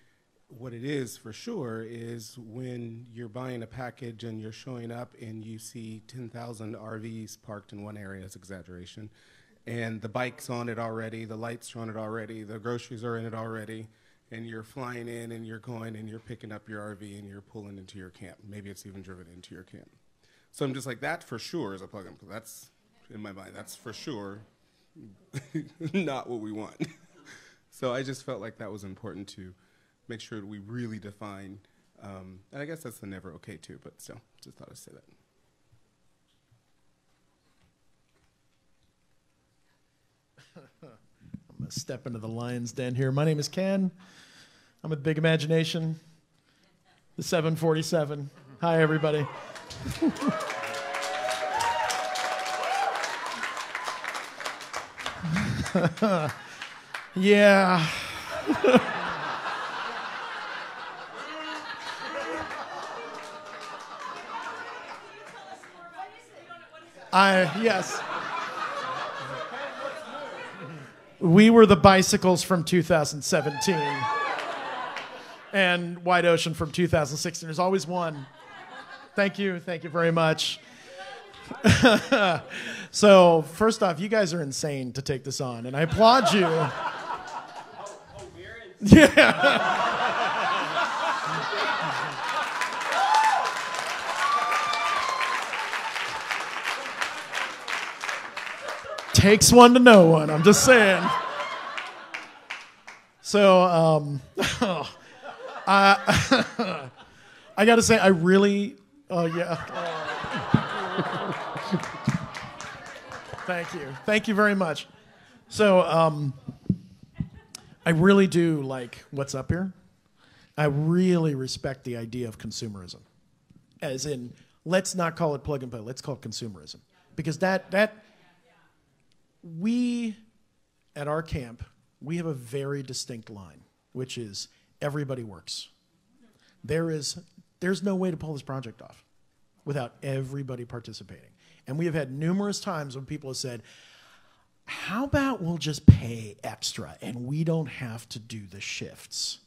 what it is for sure is when you're buying a package and you're showing up and you see 10,000 RVs parked in one area, is exaggeration, and the bike's on it already, the lights are on it already, the groceries are in it already, and you're flying in and you're going and you're picking up your RV and you're pulling into your camp. Maybe it's even driven into your camp. So I'm just like, that for sure is a plug and play. That's, in my mind, that's for sure not what we want. So I just felt like that was important to make sure that we really define, and I guess that's the never okay too, but still, just thought I'd say that. I'm going to step into the lion's den here. My name is Ken. I'm with Big Imagination, the 747. Hi, everybody. Yeah. Yes. We were the bicycles from 2017 and White Ocean from 2016. There's always one. Thank you very much. So first off, you guys are insane to take this on, and I applaud you. Yeah. Takes one to know one, I'm just saying. So, I got to say, I really, yeah. Thank you very much. So, I really do like what's up here. I really respect the idea of consumerism. As in, let's not call it plug and play, let's call it consumerism. Because we, at our camp, we have a very distinct line, which is everybody works. There's no way to pull this project off without everybody participating. And we have had numerous times when people have said, how about we'll just pay extra and we don't have to do the shifts?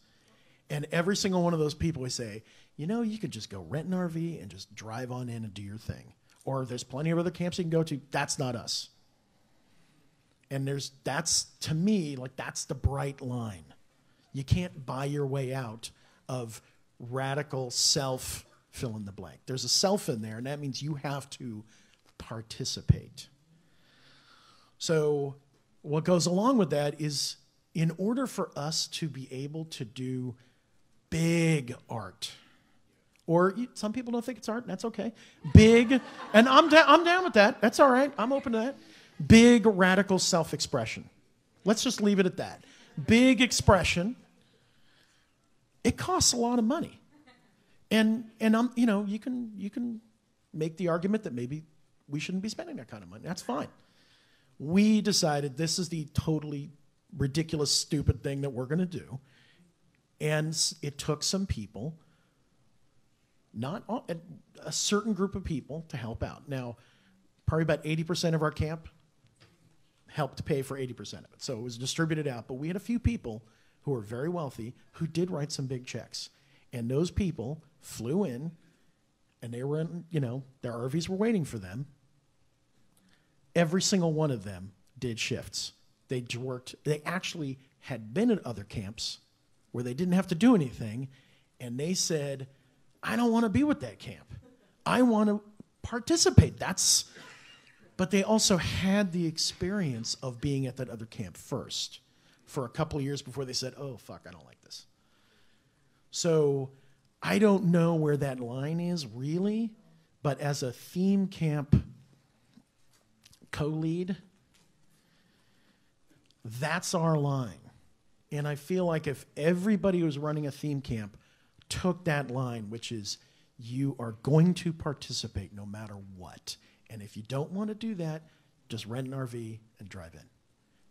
And every single one of those people we say, you could just go rent an RV and just drive on in and do your thing. Or there's plenty of other camps you can go to. That's not us. And that's, to me, like that's the bright line. You can't buy your way out of radical self fill in the blank. There's a self in there, and that means you have to participate. So what goes along with that is, in order for us to be able to do big art, or some people don't think it's art, and that's okay. Big, and I'm down with that. That's all right. I'm open to that. Big radical self-expression. Let's just leave it at that. Big expression. It costs a lot of money, and you can make the argument that maybe we shouldn't be spending that kind of money. That's fine. We decided this is the totally ridiculous, stupid thing that we're going to do, and it took some people, not all, a certain group of people, to help out. Now, probably about 80% of our camp helped to pay for 80% of it. So it was distributed out. But we had a few people who were very wealthy who did write some big checks. And those people flew in, and they were in, their RVs were waiting for them. Every single one of them did shifts. They worked. They actually had been at other camps where they didn't have to do anything. And they said, I don't want to be with that camp. I want to participate. But they also had the experience of being at that other camp first for a couple of years before they said, oh, fuck, I don't like this. So I don't know where that line is really, but as a theme camp co-lead, that's our line. And I feel like if everybody who's running a theme camp took that line, which is you are going to participate no matter what. And if you don't want to do that, just rent an RV and drive in.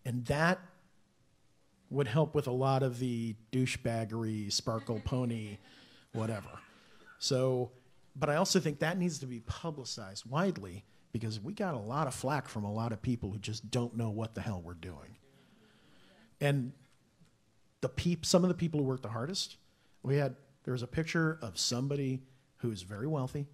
And that would help with a lot of the douchebaggery, sparkle pony, whatever. So, but I also think that needs to be publicized widely, because we got a lot of flack from a lot of people who just don't know what the hell we're doing. And some of the people who work the hardest, there was a picture of somebody who's very wealthy,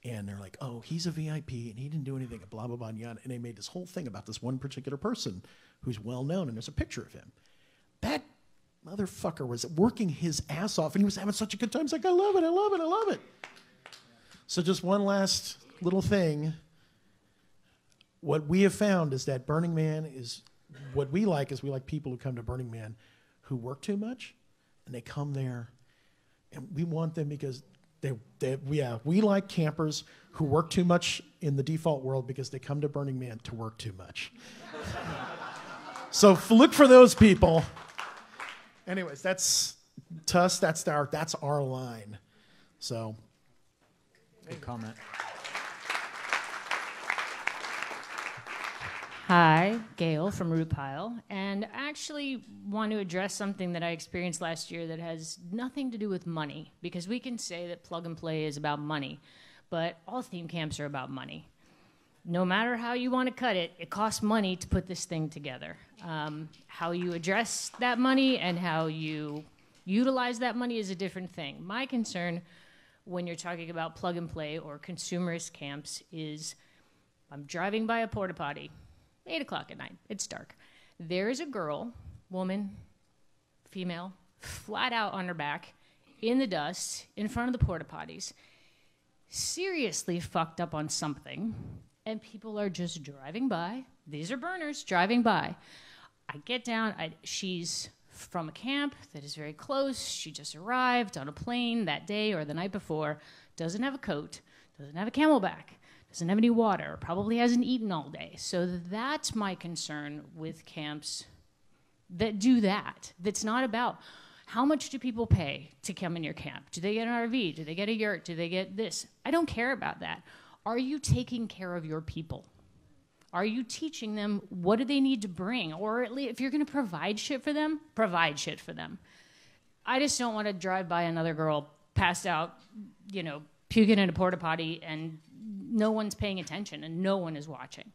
and they're like, oh, he's a VIP, and he didn't do anything, blah, blah, blah, and yada. And they made this whole thing about this one particular person who's well-known, and there's a picture of him. That motherfucker was working his ass off, and he was having such a good time. He's like, I love it, I love it, I love it. So just one last little thing. What we have found is that Burning Man we like people who come to Burning Man who work too much, and they come there, and we want them because we like campers who work too much in the default world because they come to Burning Man to work too much. So look for those people. Anyways, that's to us. That's our line. So, good comment. Hi, Gail from Root Pile, and I actually want to address something that I experienced last year that has nothing to do with money, because we can say that Plug and Play is about money, but all theme camps are about money. No matter how you want to cut it, it costs money to put this thing together. How you address that money and how you utilize that money is a different thing. My concern when you're talking about Plug and Play or consumerist camps is I'm driving by a porta potty. 8 o'clock at night. It's dark. There is a girl, woman, female, flat out on her back, in the dust, in front of the porta potties, seriously fucked up on something, and people are just driving by. These are burners driving by. I get down. She's from a camp that is very close. She just arrived on a plane that day or the night before, doesn't have a coat, doesn't have a camelback, doesn't have any water, probably hasn't eaten all day. So that's my concern with camps that do that. That's not about how much do people pay to come in your camp. Do they get an RV? Do they get a yurt? Do they get this? I don't care about that. Are you taking care of your people? Are you teaching them what do they need to bring? Or at least if you're going to provide shit for them, provide shit for them. I just don't want to drive by another girl passed out, puking in a porta potty and no one's paying attention and no one is watching.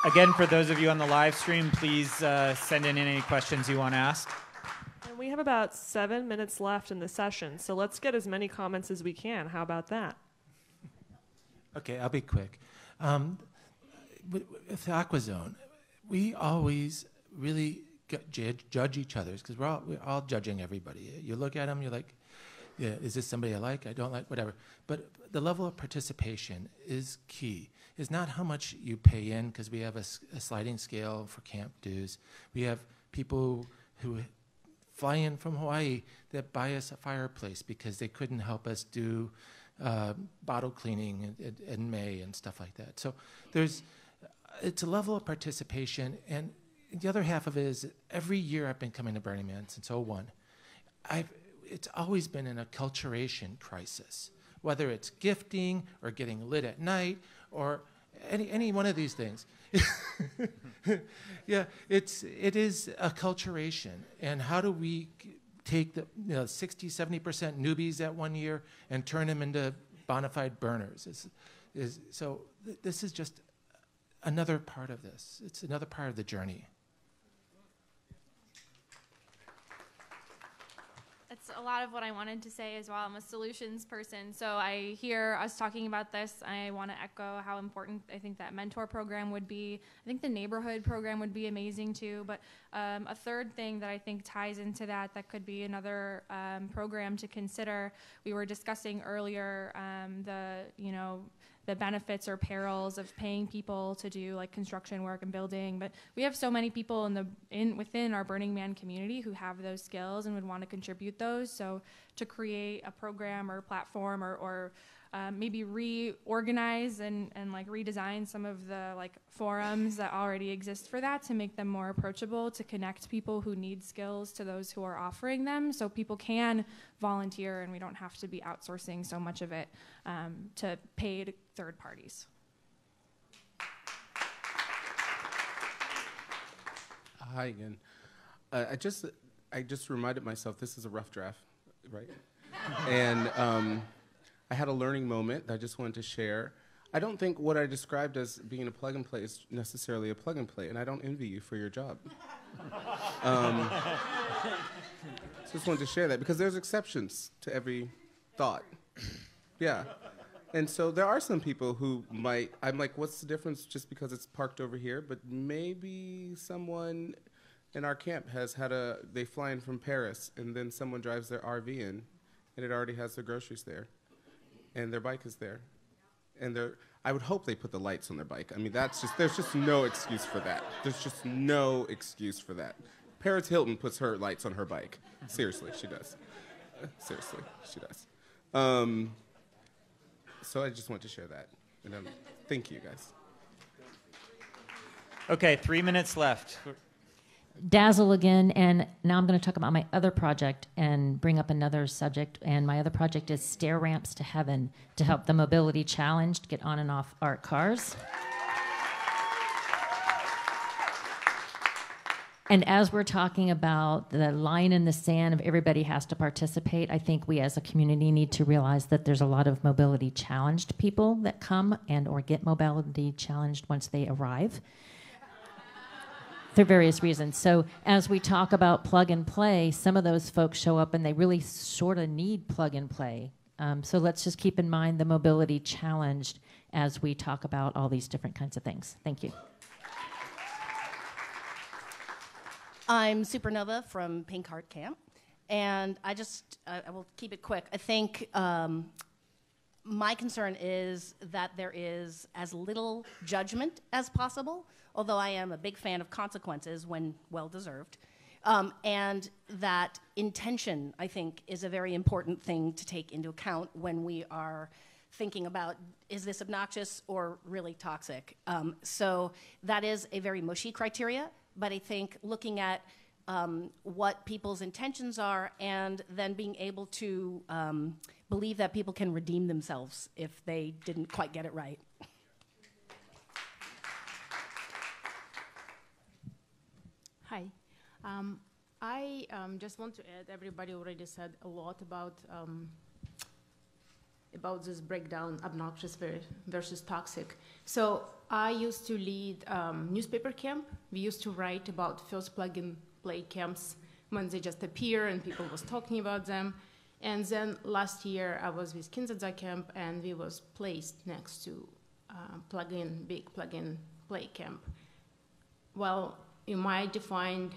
Again, for those of you on the live stream, please send in any questions you want to ask. And we have about 7 minutes left in the session, so let's get as many comments as we can. How about that? Okay, I'll be quick. With the AquaZone, we always really judge each other because we're all judging everybody. You look at them, you're like, yeah, is this somebody I like? I don't like, whatever. But the level of participation is key. It's not how much you pay in, because we have a sliding scale for camp dues. We have people who fly in from Hawaii that buy us a fireplace because they couldn't help us do bottle cleaning in May and stuff like that. So it's a level of participation. And the other half of it is every year I've been coming to Burning Man since 2001. It's always been an acculturation crisis, whether it's gifting or getting lit at night or any one of these things. Yeah, it is acculturation. And how do we take the 60, 70% newbies that one year and turn them into bona fide burners? So this is just another part of this. It's another part of the journey. It's a lot of what I wanted to say as well. I'm a solutions person, so I hear us talking about this. I want to echo how important I think that mentor program would be. I think the neighborhood program would be amazing too, but a third thing that I think ties into that could be another program to consider. We were discussing earlier the benefits or perils of paying people to do like construction work and building, but we have so many people within our Burning Man community who have those skills and would want to contribute those. So to create a program or platform or maybe reorganize and like redesign some of the like forums that already exist for that to make them more approachable, to connect people who need skills to those who are offering them, so people can volunteer and we don't have to be outsourcing so much of it to paid third parties. Hi again. I just reminded myself this is a rough draft, right? And I had a learning moment that I just wanted to share. I don't think what I described as being a plug and play is necessarily a plug and play, and I don't envy you for your job. Just wanted to share that because there's exceptions to every thought. Yeah. And so there are some people who might, I'm like, what's the difference just because it's parked over here? But maybe someone in our camp has had they fly in from Paris and then someone drives their RV in and it already has their groceries there and their bike is there. And I would hope they put the lights on their bike. I mean, there's just no excuse for that. There's just no excuse for that. Paris Hilton puts her lights on her bike. Seriously, she does. Seriously, she does. So I just want to share that. And thank you, guys. Okay, 3 minutes left. Dazzle again, and now I'm going to talk about my other project and bring up another subject. And my other project is Stair Ramps to Heaven, to help the mobility challenged get on and off art cars. And as we're talking about the line in the sand of everybody has to participate, I think we as a community need to realize that there's a lot of mobility challenged people that come and or get mobility challenged once they arrive for various reasons. So as we talk about plug and play, some of those folks show up and they really sort of need plug and play. So let's just keep in mind the mobility challenged as we talk about all these different kinds of things. Thank you. I'm Supernova from Pink Heart Camp, and I will keep it quick. I think my concern is that there is as little judgment as possible, although I am a big fan of consequences when well-deserved, and that intention, I think, is a very important thing to take into account when we are thinking about, is this obnoxious or really toxic? So that is a very mushy criteria. But I think looking at what people's intentions are and then being able to believe that people can redeem themselves if they didn't quite get it right. Hi. I just want to add, everybody already said a lot about this breakdown, obnoxious versus toxic. So I used to lead newspaper camp. We used to write about first plug-and-play camps when they just appear and people was talking about them. And then last year I was with Kinzadza camp and we was placed next to big plug-and-play camp. Well, you might define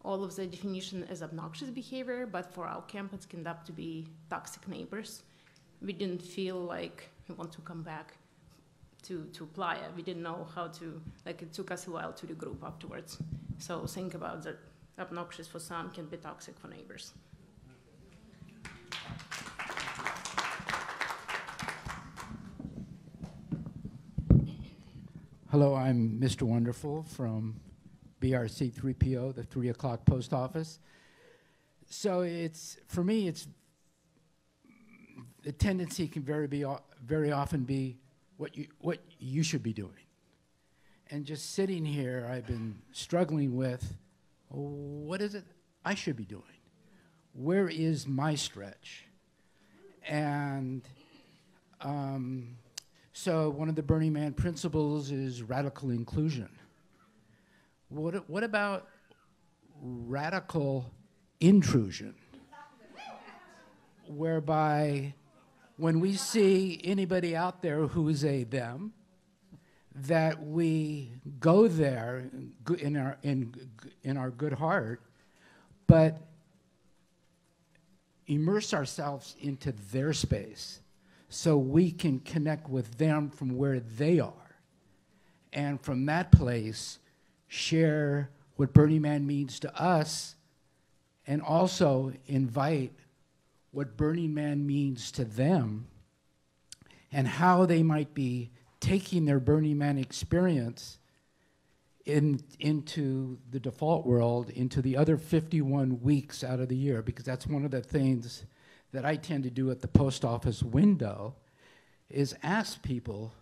all of the definition as obnoxious behavior, but for our camp it's ended up to be toxic neighbors. We didn't feel like we want to come back to Playa. We didn't know how to, it took us a while to regroup afterwards. So think about that. Obnoxious for some can be toxic for neighbors. Hello, I'm Mr. Wonderful from BRC 3PO, the 3 o'clock post office. So for me, the tendency can very often be what you should be doing. And just sitting here, I've been struggling with, what is it I should be doing? Where is my stretch? And so one of the Burning Man principles is radical inclusion. What about radical intrusion? Whereby when we see anybody out there who is a them, that we go there in our good heart, but immerse ourselves into their space so we can connect with them from where they are. And from that place, share what Burning Man means to us and also invite what Burning Man means to them, and how they might be taking their Burning Man experience into the default world, into the other 51 weeks out of the year, because that's one of the things that I tend to do at the post office window, is ask people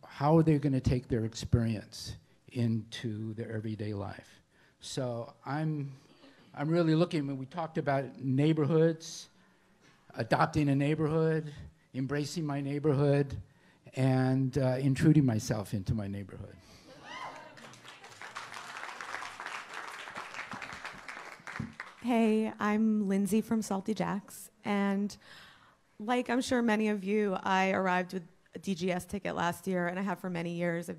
how are they going to take their experience into their everyday life. So I'm really looking, when we talked about neighborhoods, adopting a neighborhood, embracing my neighborhood, and intruding myself into my neighborhood. Hey, I'm Lindsay from Salty Jacks, and like I'm sure many of you, I arrived with a DGS ticket last year, and I have for many years. I've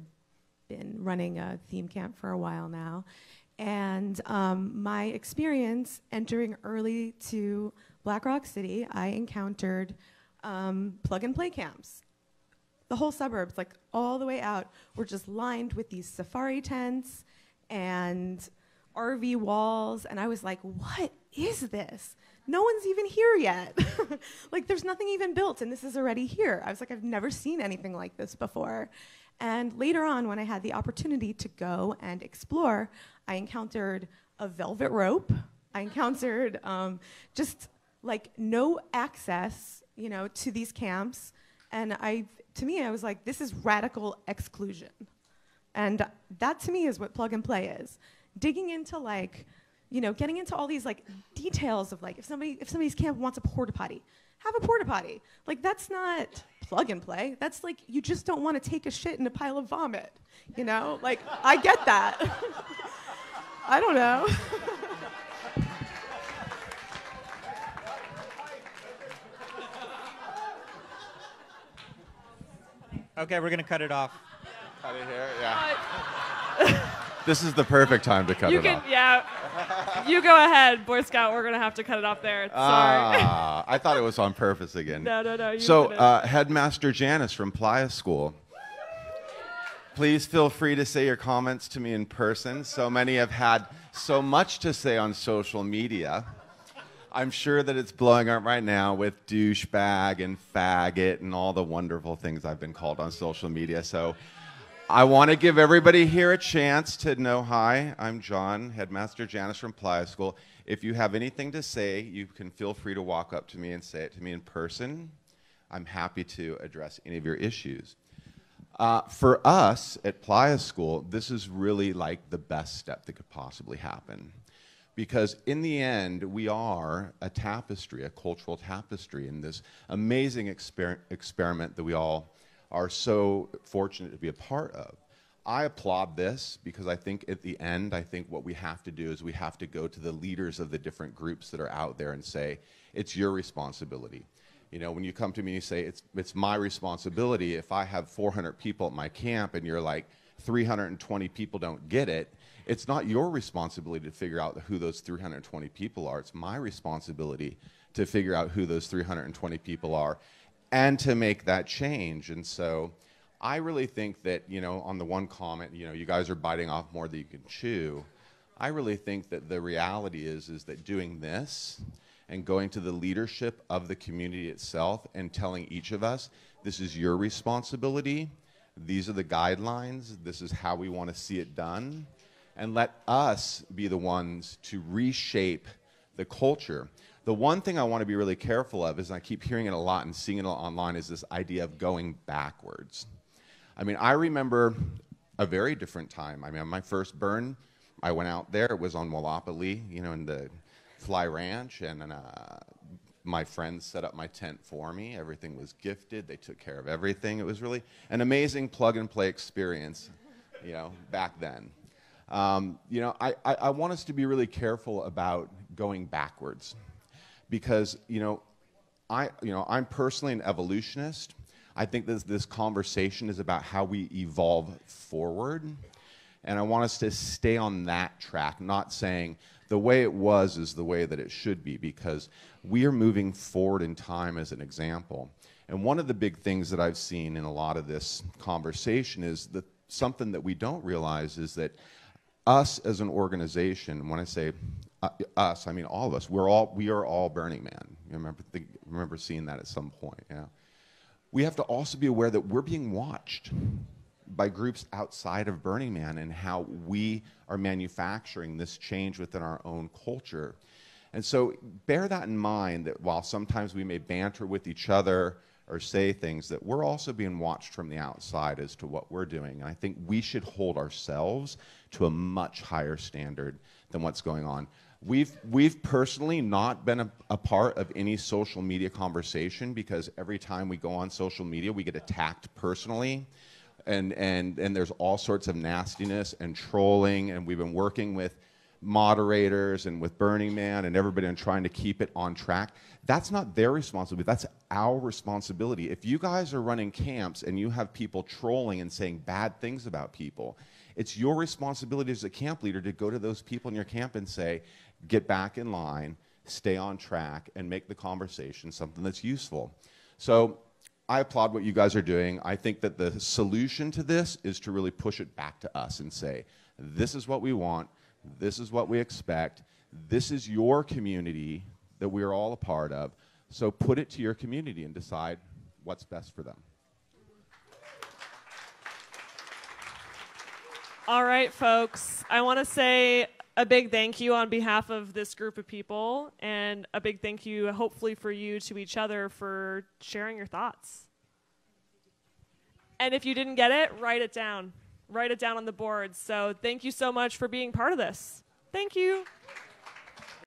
been running a theme camp for a while now, and my experience entering early to Black Rock City, I encountered plug-and-play camps. The whole suburbs, like all the way out, were just lined with these safari tents and RV walls, and I was like, what is this? No one's even here yet. Like, there's nothing even built, and this is already here. I was like, I've never seen anything like this before. And later on, when I had the opportunity to go and explore, I encountered a velvet rope. I encountered just like no access, to these camps. And to me, I was like, this is radical exclusion. And that to me is what plug and play is. Digging into getting into all these details of if somebody's camp wants a porta potty, have a porta potty. Like, that's not plug and play. That's like, you just don't want to take a shit in a pile of vomit. I get that. I don't know. Okay, we're going to cut it off. Cut it here? Yeah. This is the perfect time to cut it off. Yeah. You go ahead, Boy Scout. We're going to have to cut it off there. Sorry. I thought it was on purpose again. No. So, Headmaster Janice from Playa School. Please feel free to say your comments to me in person. So many have had so much to say on social media. I'm sure that it's blowing up right now with douchebag and faggot and all the wonderful things I've been called on social media. So I want to give everybody here a chance to know, hi, I'm John, Headmaster Janice from Playa School. If you have anything to say, you can feel free to walk up to me and say it to me in person. I'm happy to address any of your issues. For us at Playa School, this is really like the best step that could possibly happen. Because in the end, we are a tapestry, a cultural tapestry, in this amazing experiment that we all are so fortunate to be a part of. I applaud this because I think at the end, what we have to do is we have to go to the leaders of the different groups that are out there and say, it's your responsibility. When you come to me and you say, it's my responsibility, if I have 400 people at my camp and you're like, 320 people don't get it, it's not your responsibility to figure out who those 320 people are. It's my responsibility to figure out who those 320 people are and to make that change. And so I really think that, on the one comment, you guys are biting off more than you can chew. I really think that the reality is that doing this and going to the leadership of the community itself and telling each of us, this is your responsibility, these are the guidelines, this is how we want to see it done, and let us be the ones to reshape the culture. The one thing I want to be really careful of is, and I keep hearing it a lot and seeing it online, is this idea of going backwards. I remember a very different time. My first burn, I went out there, it was on Wallapali, in the Fly Ranch, and my friends set up my tent for me. Everything was gifted. They took care of everything. It was really an amazing plug-and-play experience, back then. I want us to be really careful about going backwards because, I'm personally an evolutionist. I think this conversation is about how we evolve forward. And I want us to stay on that track, not saying the way it was is the way that it should be, because we are moving forward in time as an example. And one of the big things that I've seen in a lot of this conversation is that something that we don't realize is that us as an organization, when I say us, I mean all of us, we are all Burning Man. You remember seeing that at some point, yeah. We have to also be aware that we're being watched by groups outside of Burning Man and how we are manufacturing this change within our own culture. And so bear that in mind, that while sometimes we may banter with each other or say things, that we're also being watched from the outside as to what we're doing. And I think we should hold ourselves to a much higher standard than what's going on. We've personally not been a part of any social media conversation, because every time we go on social media, we get attacked personally. And there's all sorts of nastiness and trolling, and we've been working with moderators and with Burning Man and everybody and trying to keep it on track. That's not their responsibility, that's our responsibility. If you guys are running camps and you have people trolling and saying bad things about people, it's your responsibility as a camp leader to go to those people in your camp and say, get back in line, stay on track, and make the conversation something that's useful. So I applaud what you guys are doing. I think that the solution to this is to really push it back to us and say, this is what we want, this is what we expect, this is your community that we're all a part of, so put it to your community and decide what's best for them. All right, folks, I want to say a big thank you on behalf of this group of people, and a big thank you, hopefully for you, to each other for sharing your thoughts. And if you didn't get it, write it down. Write it down on the board. So thank you so much for being part of this. Thank you.